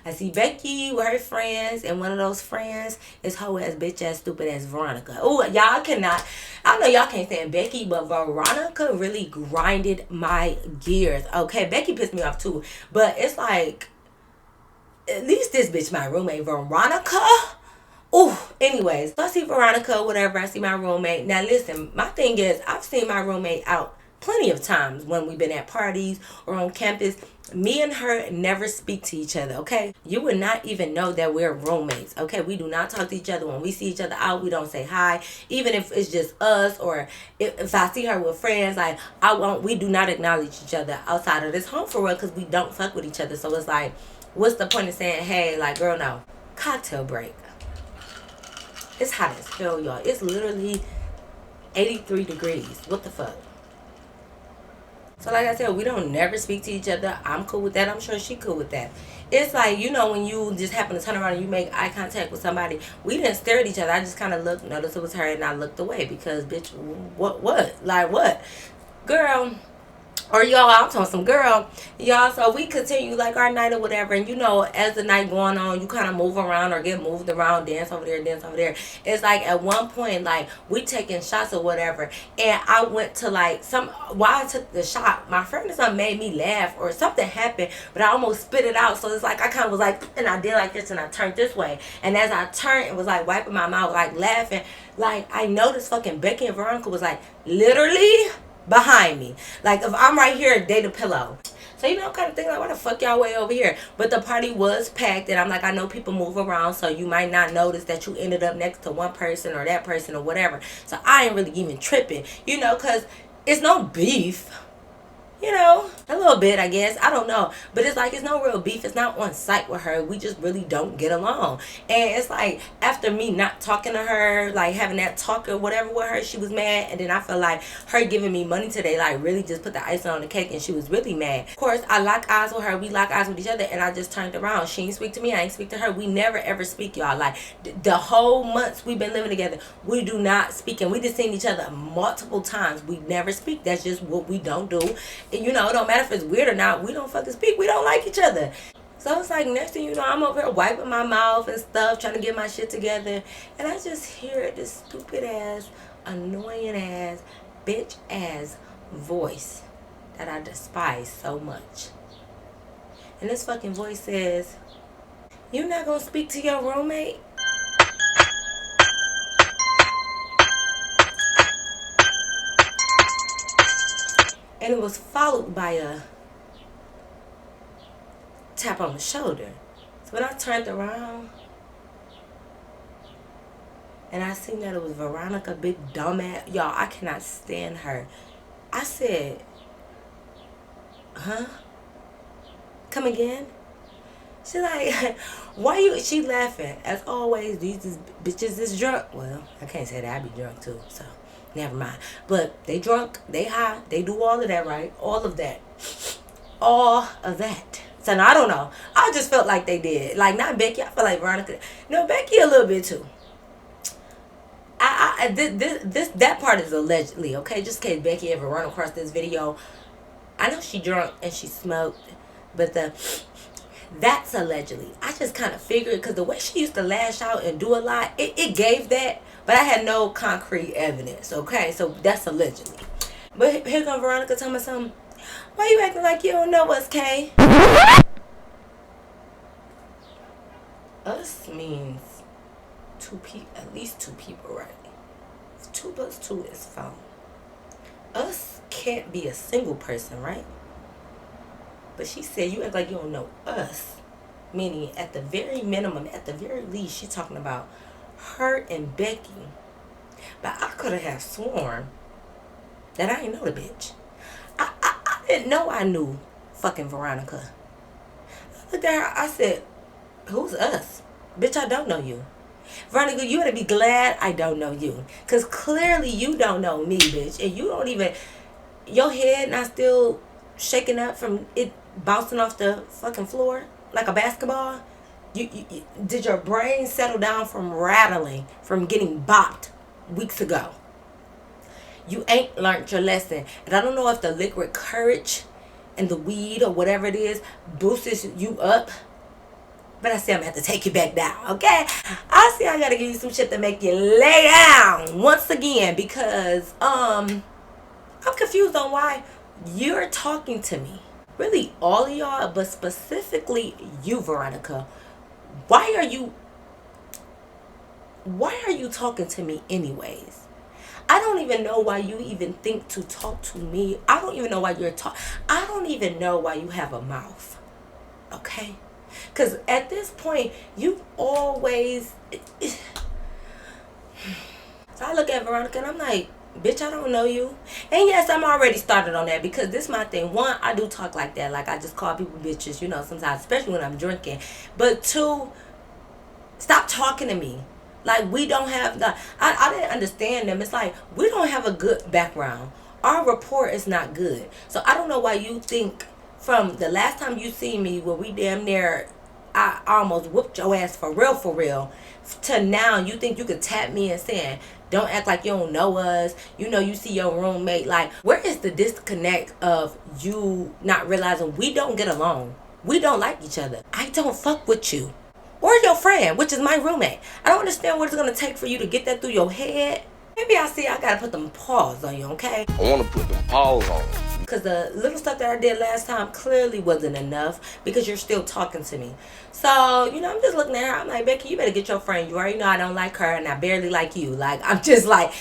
I see Becky with her friends, and one of those friends is hoe ass, bitch ass, stupid ass Veronica. Oh, y'all cannot. I know y'all can't stand Becky, but Veronica really grinded my gears. Okay, Becky pissed me off too, but it's like, at least this bitch my roommate, Veronica. Oh, anyways, so I see Veronica, whatever. I see my roommate. Now, listen, my thing is, I've seen my roommate out plenty of times when we've been at parties or on campus. Me and her never speak to each other, okay? You would not even know that we're roommates, okay? We do not talk to each other. When we see each other out, we don't say hi. Even if it's just us, or if I see her with friends, like, we do not acknowledge each other outside of this home for real, because we don't fuck with each other. So it's like, what's the point of saying, hey, like, girl, no. Cocktail break. It's hot as hell, y'all. It's literally 83 degrees. What the fuck? So like I said, we don't never speak to each other. I'm cool with that. I'm sure she cool with that. It's like, you know, when you just happen to turn around and you make eye contact with somebody. We didn't stare at each other. I just kind of noticed it was her, and I looked away because, bitch, what? Like, what? Girl. Or y'all, I'm talking some girl, y'all. So we continue like our night or whatever, and you know, as the night going on, you kind of move around or get moved around, dance over there, dance over there. It's like at one point, like we taking shots or whatever, and I went to like while I took the shot, my friend or something made me laugh or something happened, but I almost spit it out. So it's like I kind of was like, and I did like this, and I turned this way, and as I turned, it was like wiping my mouth, like laughing. Like I noticed fucking Becky and Veronica was like literally behind me. Like if I'm right here, they the pillow. So you know, kind of think like, why the fuck y'all way over here? But the party was packed, and I'm like, I know people move around, so you might not notice that you ended up next to one person or that person or whatever. So I ain't really even tripping, you know, because it's no beef. You know, a little bit, I guess. I don't know. But it's like, it's no real beef. It's not on site with her. We just really don't get along. And it's like, after me not talking to her, like having that talk or whatever with her, she was mad. And then I feel like her giving me money today, like really just put the icing on the cake, and she was really mad. Of course, I lock eyes with her. We lock eyes with each other, and I just turned around. She ain't speak to me. I ain't speak to her. We never ever speak, y'all. Like, the whole months we've been living together, we do not speak. And we just seen each other multiple times. We never speak. That's just what we don't do. You know, it don't matter if it's weird or not. We don't fucking speak. We don't like each other. So it's like, next thing you know, I'm over here wiping my mouth and stuff, trying to get my shit together. And I just hear this stupid ass, annoying ass, bitch ass voice that I despise so much. And this fucking voice says, "You not gonna speak to your roommate?" And it was followed by a tap on the shoulder. So when I turned around and I seen that it was Veronica, big dumbass. Y'all, I cannot stand her. I said, "Huh? Come again?" She like, "Why you?" She laughing. As always, these bitches is drunk. Well, I can't say that. I be drunk too, so never mind. But they drunk, they high, they do all of that, right? All of that. All of that. So now, I don't know. I just felt like they did. Like, not Becky. I feel like Veronica. No, Becky a little bit too. That part is allegedly, okay? Just in case Becky ever run across this video. I know she drunk and she smoked, but that's allegedly. I just kind of figured, because the way she used to lash out and do a lot, it gave that, but I had no concrete evidence, okay? So that's allegedly. But here comes Veronica telling me something. "Why you acting like you don't know us, Kay?" Us means two people, at least two people, right? 2 plus 2 is 4. Us can't be a single person, right? But she said, "You act like you don't know us." Meaning, at the very minimum, at the very least, she's talking about her and Becky. But I could have sworn that I ain't know the bitch. I didn't know I knew fucking Veronica. I looked at her, I said, "Who's us? Bitch, I don't know you. Veronica, you better be glad I don't know you. Because clearly you don't know me, bitch. And you don't even, your head not still shaking up from it bouncing off the fucking floor like a basketball. You did your brain settle down from rattling, from getting bopped weeks ago? You ain't learned your lesson. And I don't know if the liquid courage and the weed or whatever it is boosts you up. But I say I'm going to have to take you back down, okay? I see I got to give you some shit to make you lay down once again. Because I'm confused on why you're talking to me. Really, all of y'all, but specifically you, Veronica. Why are you talking to me anyways? I don't even know why you even think to talk to me. I don't even know why you're talking. I don't even know why you have a mouth. Okay? Because at this point, you always... So I look at Veronica and I'm like, "Bitch, I don't know you." And yes, I'm already started on that, because this is my thing. One, I do talk like that. Like, I just call people bitches, you know, sometimes, especially when I'm drinking. But two, stop talking to me. Like, we don't have the... I didn't understand them. It's like, we don't have a good background. Our rapport is not good. So I don't know why you think from the last time you see me, where we damn near... I almost whooped your ass for real, to now you think you could tap me and saying, "Don't act like you don't know us. You know, you see your roommate." Like, where is the disconnect of you not realizing we don't get along? We don't like each other. I don't fuck with you. Or your friend, which is my roommate. I don't understand what it's going to take for you to get that through your head. Maybe I got to put them paws on you, okay? I want to put them paws on. Because the little stuff that I did last time clearly wasn't enough, because you're still talking to me. So, you know, I'm just looking at her. I'm like, "Becky, you better get your friend. You already know I don't like her, and I barely like you." Like, I'm just like,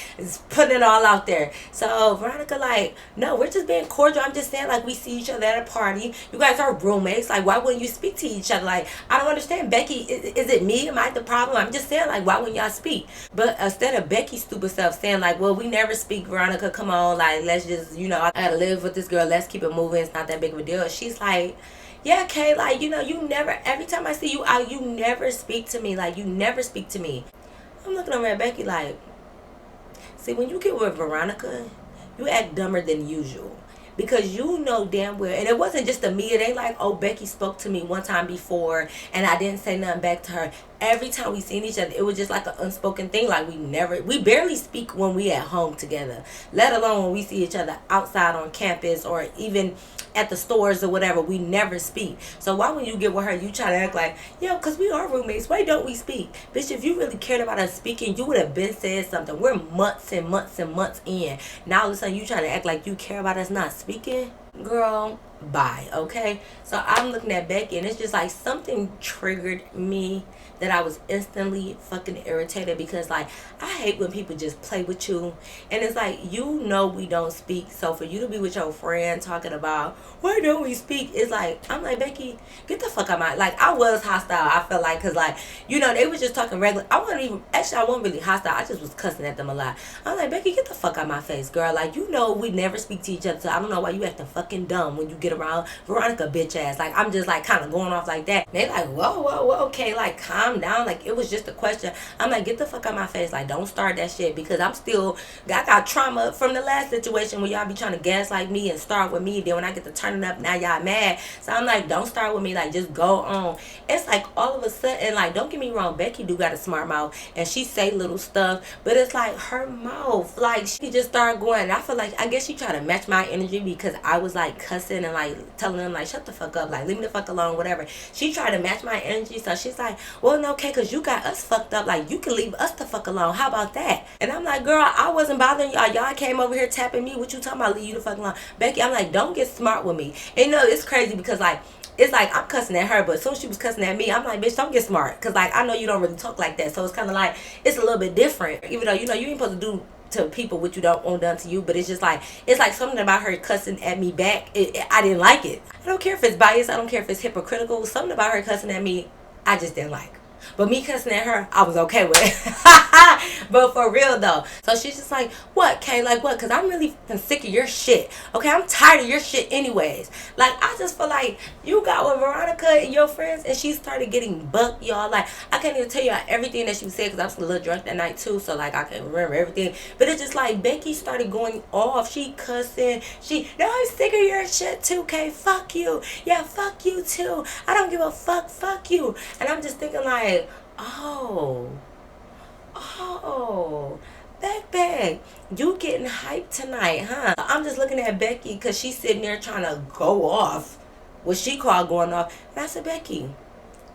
putting it all out there. So Veronica like, "No, we're just being cordial. I'm just saying, like, we see each other at a party. You guys are roommates. Like, why wouldn't you speak to each other?" Like, I don't understand. Becky, is it me? Am I the problem? I'm just saying, like, why wouldn't y'all speak? But instead of Becky's stupid self saying, like, "Well, we never speak, Veronica. Come on. Like, let's just, you know, I gotta live with this girl. Let's keep it moving. It's not that big of a deal." She's like, "Yeah, Kay, like, you know, you never, every time I see you out, you never speak to me. Like, you never speak to me." I'm looking over at Becky like, see, when you get with Veronica, you act dumber than usual. Because you know damn well, and it wasn't just a me. It ain't like, "Oh, Becky spoke to me one time before and I didn't say nothing back to her." every time we seen each other, it was just like an unspoken thing. Like we barely speak when we at home together, let alone when we see each other outside on campus or even at the stores or whatever. We never speak. So why when you get with her, you try to act like, yo, because we are roommates, why don't we speak? Bitch, if you really cared about us speaking, you would have been said something. We're months and months and months in. Now all of a sudden you trying to act like you care about us not speaking? Girl, bye. Okay, so I'm looking at Becky and it's just like something triggered me that I was instantly fucking irritated, because like I hate when people just play with you, and it's like, you know, we don't speak, so for you to be with your friend talking about why don't we speak, it's like, I'm like, Becky, get the fuck out my, like, I was hostile, I felt like, because like, you know, they was just talking regular. I wasn't really hostile, I just was cussing at them a lot. I'm like, Becky, get the fuck out my face, girl. Like, you know, we never speak to each other, so I don't know why you acting fucking dumb when you get around Veronica bitch ass. Like, I'm just like kind of going off like that. They like, whoa, okay, like calm down, like it was just a question. I'm like, get the fuck out my face, like don't start that shit, because I got trauma from the last situation where y'all be trying to gaslight me and start with me, then when I get to turning up, now y'all mad. So I'm like, don't start with me, like just go on. It's like all of a sudden, like, don't get me wrong, Becky do got a smart mouth and she say little stuff, but it's like her mouth, like she just started going, and I feel like, I guess she tried to match my energy, because I was like cussing and like telling them like, shut the fuck up, like leave me the fuck alone, whatever. She tried to match my energy, so she's like, well, no, okay, because you got us fucked up, like you can leave us the fuck alone, how about that? And I'm like, girl, I wasn't bothering y'all came over here tapping me, what you talking about, leave you the fuck alone? Becky, I'm like, don't get smart with me. And you know, it's crazy because like, it's like I'm cussing at her, but as soon as she was cussing at me, I'm like, bitch, don't get smart, because like I know you don't really talk like that, so it's kind of like, it's a little bit different, even though, you know, you ain't supposed to do to people what you don't want done to you, but it's just like, it's like something about her cussing at me back, I didn't like it. I don't care if it's biased, I don't care if it's hypocritical, something about her cussing at me, I just didn't like. But me cussing at her, I was okay with it. But for real though. So she's just like, what, Kay? Like what? Because I'm really sick of your shit. Okay, I'm tired of your shit anyways. Like, I just feel like you got with Veronica and your friends, and she started getting bucked, y'all. Like, I can't even tell you everything that she said, because I was a little drunk that night too. So like, I can't remember everything. But it's just like, Becky started going off. She cussing. No, I'm sick of your shit too, Kay. Fuck you. Yeah, fuck you too. I don't give a fuck. Fuck you. And I'm just thinking like, oh, Beck, you getting hyped tonight, huh? I'm just looking at Becky because she's sitting there trying to go off, what she called going off. And I said, Becky,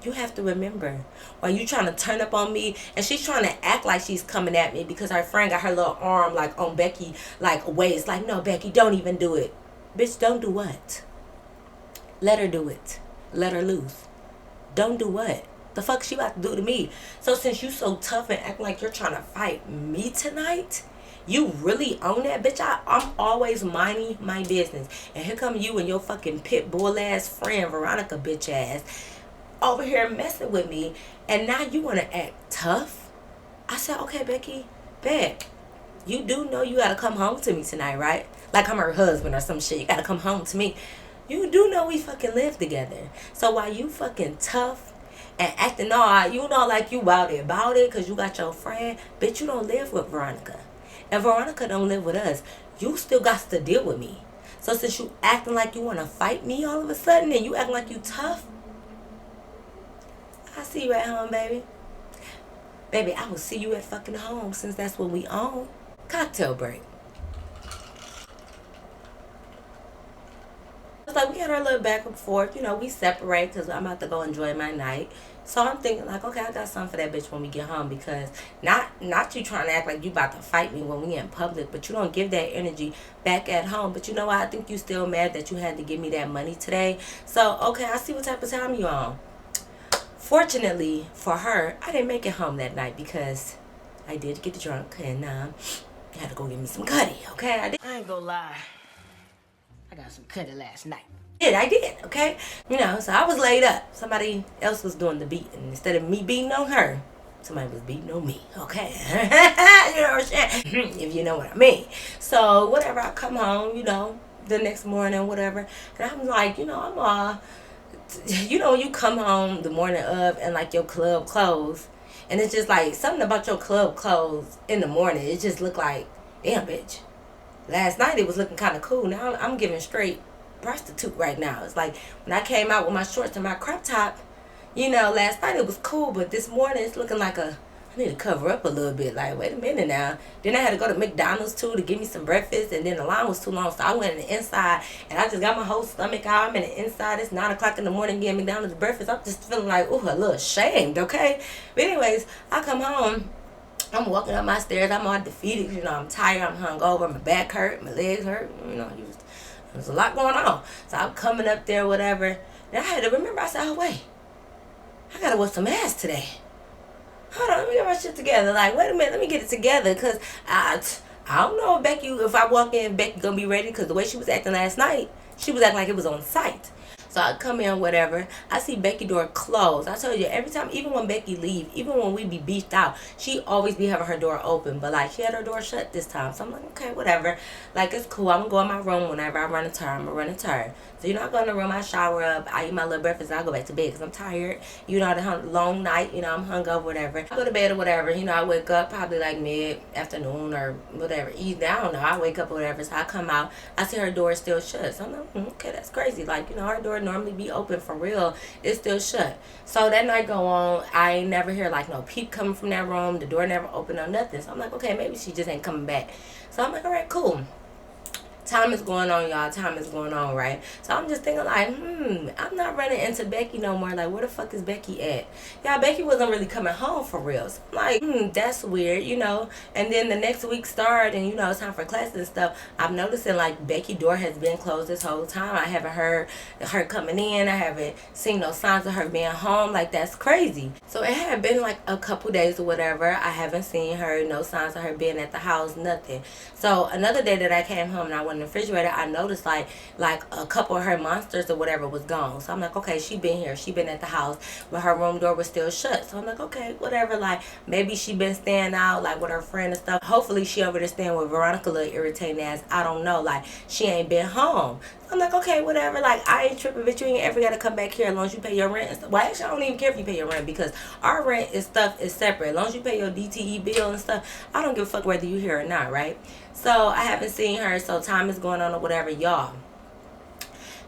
you have to remember, while you trying to turn up on me, and she's trying to act like she's coming at me because her friend got her little arm like on Becky, like waist, like, no, Becky, don't even do it. Bitch, don't do what? Let her do it. Let her loose. Don't do what? The fuck she about to do to me? So since you so tough and act like you're trying to fight me tonight, you really own that, bitch. I'm always minding my business, and here come you and your fucking pit bull ass friend Veronica bitch ass over here messing with me, and now you want to act tough? I said, okay, Becky, bet you do know you gotta come home to me tonight, right? Like I'm her husband or some shit. You gotta come home to me. You do know we fucking live together. So while you fucking tough and acting all, you know, like you about it because you got your friend, bitch, you don't live with Veronica. And Veronica don't live with us. You still got to deal with me. So since you acting like you want to fight me all of a sudden, and you acting like you tough, I see you at home, baby. Baby, I will see you at fucking home, since that's what we own. Cocktail break. It's like we had our little back and forth, you know, we separate because I'm about to go enjoy my night. So I'm thinking like, okay, I got something for that bitch when we get home, because not you trying to act like you about to fight me when we in public, but you don't give that energy back at home. But you know what? I think you still mad that you had to give me that money today. So, okay, I see what type of time you on. Fortunately for her, I didn't make it home that night because I did get drunk and I had to go get me some cutty, okay? I ain't gonna lie. I got some cutty last night. I did, okay? You know, so I was laid up. Somebody else was doing the beating. Instead of me beating on her, somebody was beating on me, okay? You know what I'm saying? If you know what I mean. So, whatever, I come home, you know, the next morning, whatever. And I'm like, you know, I'm all, you know, you come home the morning of and like your club clothes. And it's just like, something about your club clothes in the morning, it just look like, damn, bitch. Last night it was looking kind of cool. Now I'm giving straight prostitute right now. It's like when I came out with my shorts and my crop top, You know, last night it was cool, but this morning it's looking like I need to cover up a little bit. Like, wait a minute now. Then I had to go to McDonald's too to get me some breakfast, and then the line was too long, so I went in the inside, and I just got my whole stomach out. I'm in the inside. It's 9 o'clock in the morning getting McDonald's breakfast. I'm just feeling like, ooh, a little ashamed, okay? But anyways, I come home. I'm walking up my stairs. I'm all defeated. You know, I'm tired. I'm hungover. My back hurt. My legs hurt. You know, there's a lot going on. So I'm coming up there, whatever. Then I had to remember. I said, oh, wait. I got to whip some ass today. Hold on, let me get my shit together. Like, wait a minute, let me get it together. Because I don't know if Becky, if I walk in, Becky going to be ready. Because the way she was acting last night, she was acting like it was on sight. So I come in, whatever. I see Becky door closed. I told you, every time, even when Becky leave, even when we be beefed out, she always be having her door open. But, like, she had her door shut this time. So I'm like, okay, whatever. Like, it's cool. I'm going to go in my room whenever I run a turn. I'm going to run a turn. So, you know, I go in the room, I shower up, I eat my little breakfast, and I go back to bed because I'm tired. You know, the long night, you know, I'm hungover, whatever. I go to bed or whatever. You know, I wake up probably like mid-afternoon or whatever. I don't know. I wake up or whatever. So I come out. I see her door still shut. So I'm like, okay, that's crazy. Like, you know, her door normally be open for real. It's still shut. So that night go on. I ain't never hear like no peep coming from that room. The door never opened or nothing. So I'm like, okay, maybe she just ain't coming back. So I'm like, all right, cool. Time is going on, y'all. Time is going on, right? So I'm just thinking like, I'm not running into Becky no more. Like, where the fuck is Becky at? Y'all, Becky wasn't really coming home for real. So I'm like, that's weird, you know. And then the next week started, and, you know, it's time for classes and stuff. I'm noticing, like, Becky door has been closed this whole time. I haven't heard her coming in. I haven't seen no signs of her being home. Like, that's crazy. So it had been, like, a couple days or whatever. I haven't seen her. No signs of her being at the house. Nothing. So another day that I came home and I went in the refrigerator, I noticed like a couple of her monsters or whatever was gone. So I'm like, okay, she been here, she been at the house, but her room door was still shut. So I'm like, okay, whatever. Like, maybe she been staying out like with her friend and stuff. Hopefully she over there staying with Veronica, little irritating ass. I don't know. Like, she ain't been home. So I'm like, okay, whatever. Like, I ain't tripping, but you ain't ever gotta come back here as long as you pay your rent and stuff. Well, actually, I don't even care if you pay your rent because our rent and stuff is separate. As long as you pay your DTE bill and stuff, I don't give a fuck whether you here or not, right? So I haven't seen her, so time is going on or whatever. Y'all,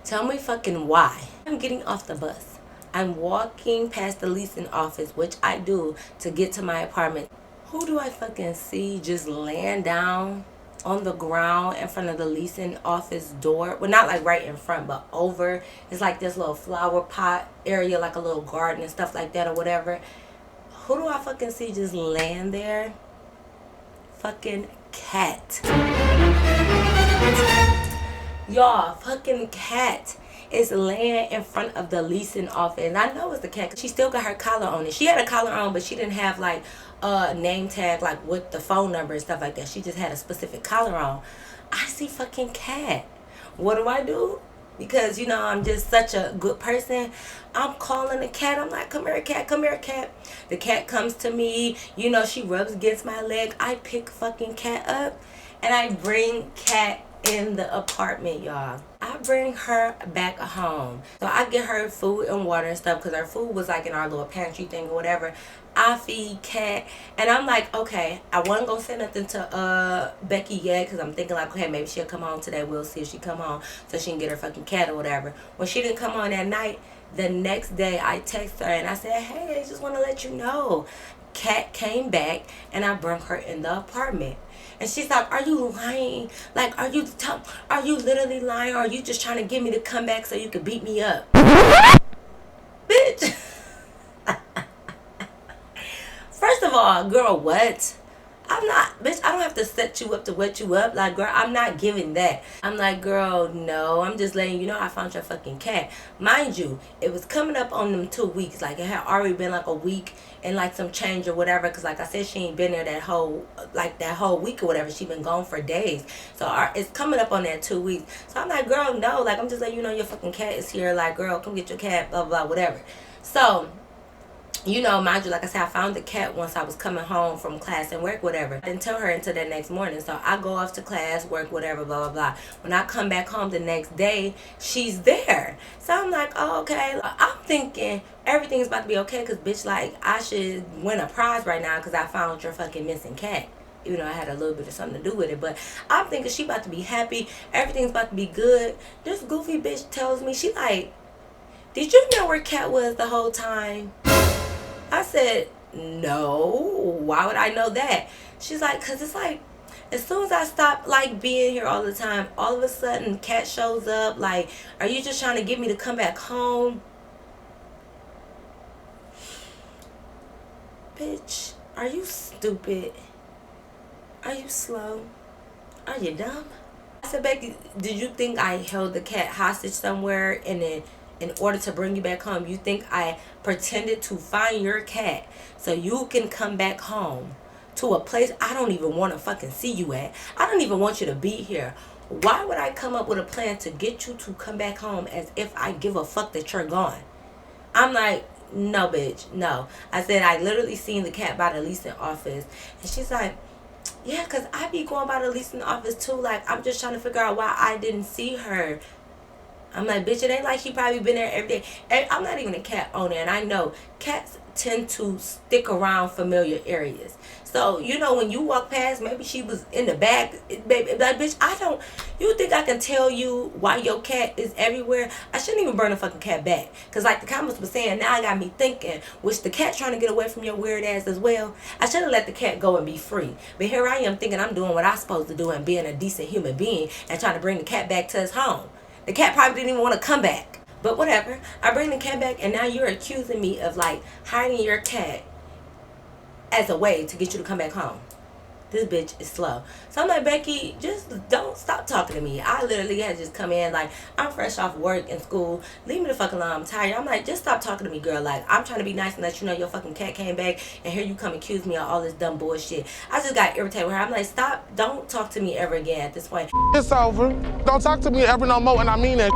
tell me fucking why. I'm getting off the bus. I'm walking past the leasing office, which I do to get to my apartment. Who do I fucking see just laying down on the ground in front of the leasing office door? Well, not like right in front, but over. It's like this little flower pot area, like a little garden and stuff like that or whatever. Who do I fucking see just laying there? Fucking cat. Y'all, fucking cat is laying in front of the leasing office. And I know it's the cat. She still got her collar on it. She had a collar on, but she didn't have like a name tag like with the phone number and stuff like that. She just had a specific collar on. I see fucking cat. What do? Because, you know, I'm just such a good person. I'm calling the cat. I'm like, come here, cat. Come here, cat. The cat comes to me. You know, she rubs against my leg. I pick fucking cat up and I bring cat in the apartment, y'all. I bring her back home. So I get her food and water and stuff because her food was like in our little pantry thing or whatever. I feed cat and I'm like, okay, I wasn't gonna say nothing to Becky yet because I'm thinking like, okay, maybe she'll come home today. We'll see if she come home so she can get her fucking cat or whatever. When she didn't come home that night, the next day I text her and I said, hey, I just want to let you know cat came back and I brought her in the apartment. And she's like, are you lying? Like, are you literally lying, or are you just trying to get me to come back so you could beat me up? Bitch. First of all, girl, what? I'm not, bitch, I don't have to set you up to wet you up. Like, girl, I'm not giving that. I'm like, girl, no, I'm just letting you know I found your fucking cat. Mind you, it was coming up on them 2 weeks. Like, it had already been like a week and like some change or whatever. Because like I said, she ain't been there that whole week or whatever. She been gone for days. So it's coming up on that 2 weeks. So I'm like, girl, no. Like, I'm just letting you know your fucking cat is here. Like, girl, come get your cat, blah, blah, whatever. So, you know, mind you, like I said, I found the cat once I was coming home from class and work, whatever. I didn't tell her until that next morning. So I go off to class, work, whatever, blah, blah, blah. When I come back home the next day, she's there. So I'm like, oh, okay. I'm thinking everything's about to be okay because, bitch, like, I should win a prize right now because I found your fucking missing cat. You know, I had a little bit of something to do with it. But I'm thinking she about to be happy. Everything's about to be good. This goofy bitch tells me, she like, did you know where Cat was the whole time? I said, no. Why would I know that? She's like, because it's like, as soon as I stop like being here all the time, all of a sudden Cat shows up. Like, are you just trying to get me to come back home? Bitch, are you stupid? Are you slow? Are you dumb? I said, Becky, did you think I held the cat hostage somewhere and then in order to bring you back home, you think I pretended to find your cat so you can come back home to a place I don't even want to fucking see you at? I don't even want you to be here. Why would I come up with a plan to get you to come back home as if I give a fuck that you're gone? I'm like, no, bitch, no. I said, I literally seen the cat by the leasing office. And she's like, yeah, because I be going by the leasing office too. Like, I'm just trying to figure out why I didn't see her. I'm like, bitch, it ain't like she probably been there every day. And I'm not even a cat owner, and I know cats tend to stick around familiar areas. So, you know, when you walk past, maybe she was in the back. Baby, like, bitch, I don't, you think I can tell you why your cat is everywhere? I shouldn't even bring the fucking cat back. Because like the comments were saying, now I got me thinking, was the cat trying to get away from your weird ass as well? I should have let the cat go and be free. But here I am thinking I'm doing what I'm supposed to do and being a decent human being and trying to bring the cat back to his home. The cat probably didn't even want to come back. But whatever. I bring the cat back and now you're accusing me of like hiding your cat as a way to get you to come back home. This bitch is slow. So I'm like, Becky, just don't stop talking to me. I literally had just come in like, I'm fresh off work and school. Leave me the fuck alone. I'm tired. I'm like, just stop talking to me, girl. Like, I'm trying to be nice and let you know your fucking cat came back and here you come accuse me of all this dumb bullshit. I just got irritated with her. I'm like, stop. Don't talk to me ever again at this point. It's over. Don't talk to me ever no more, and I mean that.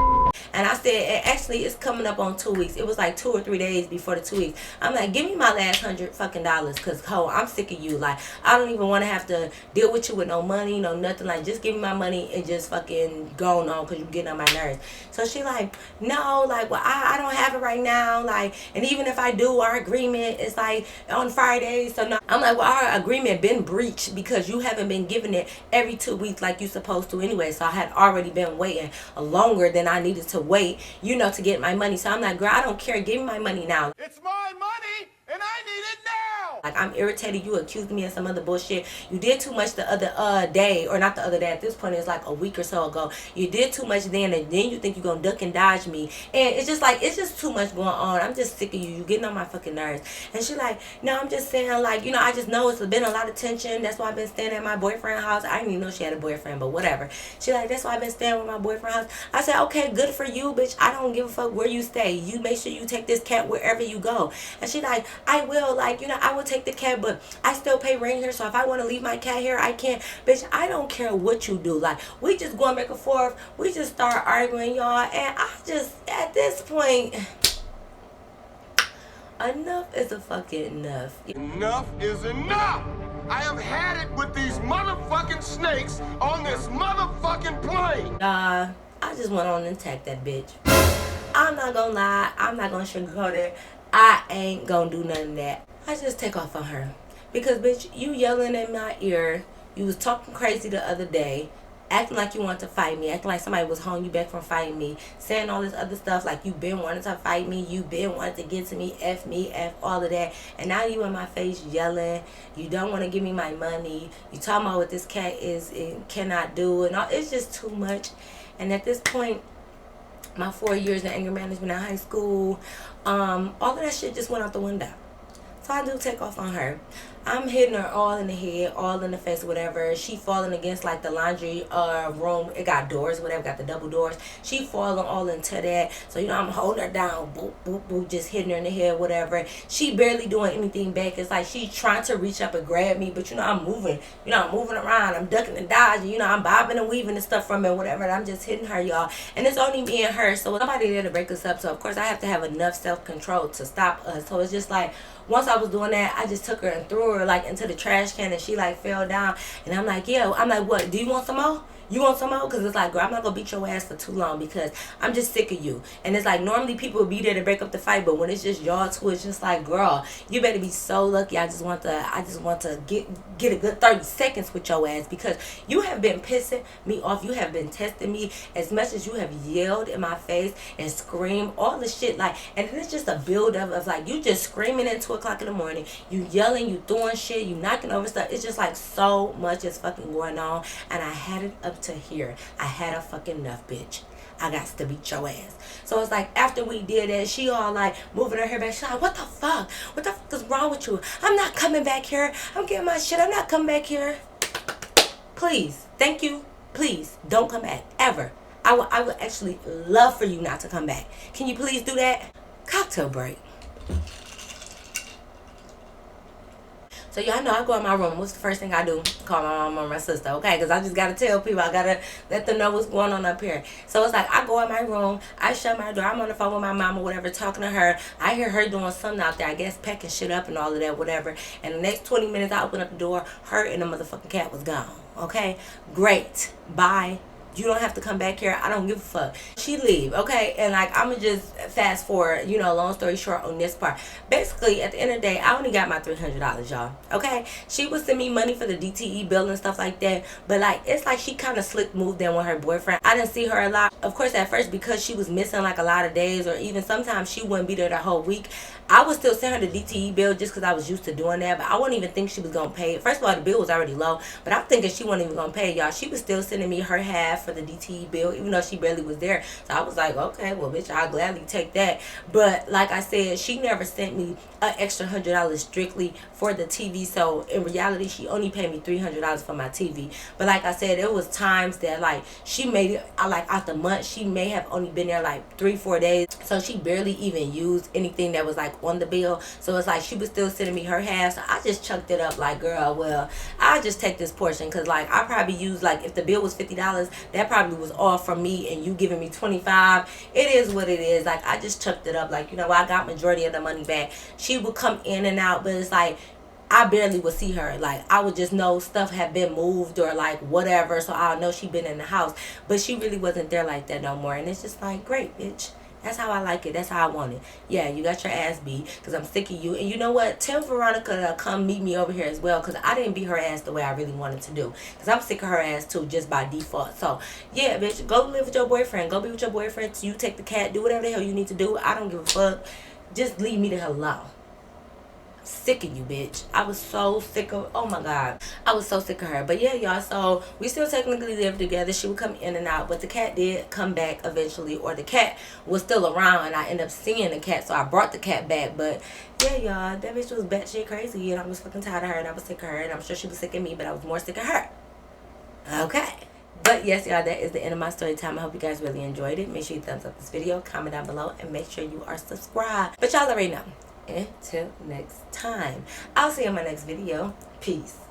And I said, and actually, it's coming up on 2 weeks. It was like 2 or 3 days before the 2 weeks. I'm like, give me my last $100 fucking dollars, cause ho, I'm sick of you. Like, I don't even want to have to deal with you with no money, no nothing. Like, just give me my money and just fucking go on, cause you getting on my nerves. So she like, no, like, well, I don't have it right now. Like, and even if I do, our agreement is like on Friday. So no, I'm like, well, our agreement been breached because you haven't been giving it every 2 weeks like you supposed to anyway. So I had already been waiting longer than I needed to wait, you know, to get my money. So I'm like, girl, I don't care. Give me my money now. It's my money, and I need it now. Like, I'm irritated. You accused me of some other bullshit. You did too much the other day, or not the other day. At this point, it's like a week or so ago. You did too much then, and then you think you're gonna duck and dodge me. And it's just like, it's just too much going on. I'm just sick of you. You getting on my fucking nerves. And she like, no, I'm just saying, like, you know, I just know it's been a lot of tension. That's why I've been staying at my boyfriend's house. I didn't even know she had a boyfriend, but whatever. She like, that's why I've been staying with my boyfriend's house. I said, okay, good for you, bitch. I don't give a fuck where you stay. You make sure you take this cat wherever you go. And she like, I will, like, you know, I will take the cat, but I still pay rent here, so if I want to leave my cat here, I can't. Bitch, I don't care what you do. Like, we just going back and forth. We just start arguing, y'all. And I just, at this point, enough is a fucking enough. Enough is enough. I have had it with these motherfucking snakes on this motherfucking plane. I just went on and attacked that bitch. I'm not gonna lie. I'm not gonna sugarcoat it. I ain't gonna do none of that. I just take off on her. Because, bitch, you yelling in my ear. You was talking crazy the other day. Acting like you wanted to fight me. Acting like somebody was holding you back from fighting me. Saying all this other stuff like you been wanting to fight me. You been wanting to get to me. F all of that. And now you in my face yelling. You don't want to give me my money. You talking about what this cat is and cannot do. And all. It's just too much. And at this point, my 4 years in anger management in high school, all of that shit just went out the window. So I do take off on her. I'm hitting her all in the head, all in the face, whatever. She falling against like the laundry room. It got doors, whatever, got the double doors. She falling all into that. So, you know, I'm holding her down, boop, boop, boop, just hitting her in the head, whatever. She barely doing anything back. It's like she's trying to reach up and grab me, but, you know, I'm moving. You know, I'm moving around. I'm ducking and dodging. You know, I'm bobbing and weaving and stuff from it, whatever. And I'm just hitting her, y'all. And it's only me and her. So nobody there to break us up. So, of course, I have to have enough self-control to stop us. So it's just like, once I was doing that, I just took her and threw her like into the trash can, and she like fell down. And I'm like, yeah. I'm like, what? Do you want some more? You want some more? Because it's like, girl, I'm not going to beat your ass for too long because I'm just sick of you. And it's like, normally people would be there to break up the fight, but when it's just y'all two, it's just like, girl, you better be so lucky. I just want to get a good 30 seconds with your ass because you have been pissing me off. You have been testing me as much as you have yelled in my face and screamed all the shit. Like, and then it's just a build up of like, you just screaming at 2 o'clock in the morning, you yelling, you throwing shit, you knocking over stuff. It's just like so much is fucking going on, and I had it up to here. I had a fucking enough, bitch. I got to beat your ass. So it's like, after we did that, she all like moving her hair back. She's like, what the fuck? What the fuck is wrong with you? I'm not coming back here. I'm getting my shit. I'm not coming back here. Please. Thank you. Please don't come back ever. I would actually love for you not to come back. Can you please do that? Cocktail break. So y'all know I go in my room. What's the first thing I do? Call my mom or my sister, okay? Because I just got to tell people. I got to let them know what's going on up here. So it's like, I go in my room. I shut my door. I'm on the phone with my mom or whatever, talking to her. I hear her doing something out there. I guess packing shit up and all of that, whatever. And the next 20 minutes, I open up the door. Her and the motherfucking cat was gone, okay? Great. Bye. You don't have to come back here. I don't give a fuck. She leave, okay? And like, I'ma just fast forward, you know, long story short on this part. Basically, at the end of the day, I only got my $300, y'all, okay? She would send me money for the DTE bill and stuff like that, but like, it's like she kind of slick moved in with her boyfriend. I didn't see her a lot. Of course, at first, because she was missing like a lot of days, or even sometimes she wouldn't be there the whole week, I would still send her the DTE bill just because I was used to doing that, but I wouldn't even think she was going to pay it. First of all, the bill was already low, but I'm thinking she wasn't even going to pay it, y'all. She was still sending me her half for the DTE bill, even though she barely was there. So I was like, okay, well, bitch, I'll gladly take that. But like I said, she never sent me an extra $100 strictly for the TV. So in reality, she only paid me $300 for my TV. But like I said, it was times that like she made it, like out the month, she may have only been there like 3-4 days. So she barely even used anything that was like on the bill. So it's like she was still sending me her half. So I just chunked it up like, girl, well, I'll just take this portion, because like I probably used, like, if the bill was $50, that probably was all from me and you giving me $25. It is what it is. Like, I just chucked it up like, you know, I got majority of the money back. She would come in and out, but it's like I barely would see her. Like, I would just know stuff had been moved or like whatever, so I'll know she been in the house, but she really wasn't there like that no more. And it's just like, great, bitch. That's how I like it. That's how I want it. Yeah, you got your ass beat because I'm sick of you. And you know what? Tell Veronica to come meet me over here as well, because I didn't beat her ass the way I really wanted to do. Because I'm sick of her ass too, just by default. So, yeah, bitch, go live with your boyfriend. Go be with your boyfriend. You take the cat. Do whatever the hell you need to do. I don't give a fuck. Just leave me the hell alone. Sick of you, bitch. I was so sick of, oh my god, I was so sick of her. But yeah, y'all, so we still technically live together. She would come in and out, but the cat did come back eventually, or the cat was still around and I ended up seeing the cat, so I brought the cat back. But yeah, y'all, that bitch was batshit crazy, and I was fucking tired of her, and I was sick of her, and I'm sure she was sick of me, but I was more sick of her. Okay. But yes, y'all, that is the end of my story time. I hope you guys really enjoyed it. Make sure you thumbs up this video, comment down below, and make sure you are subscribed. But y'all already know. Until next time, I'll see you in my next video. Peace.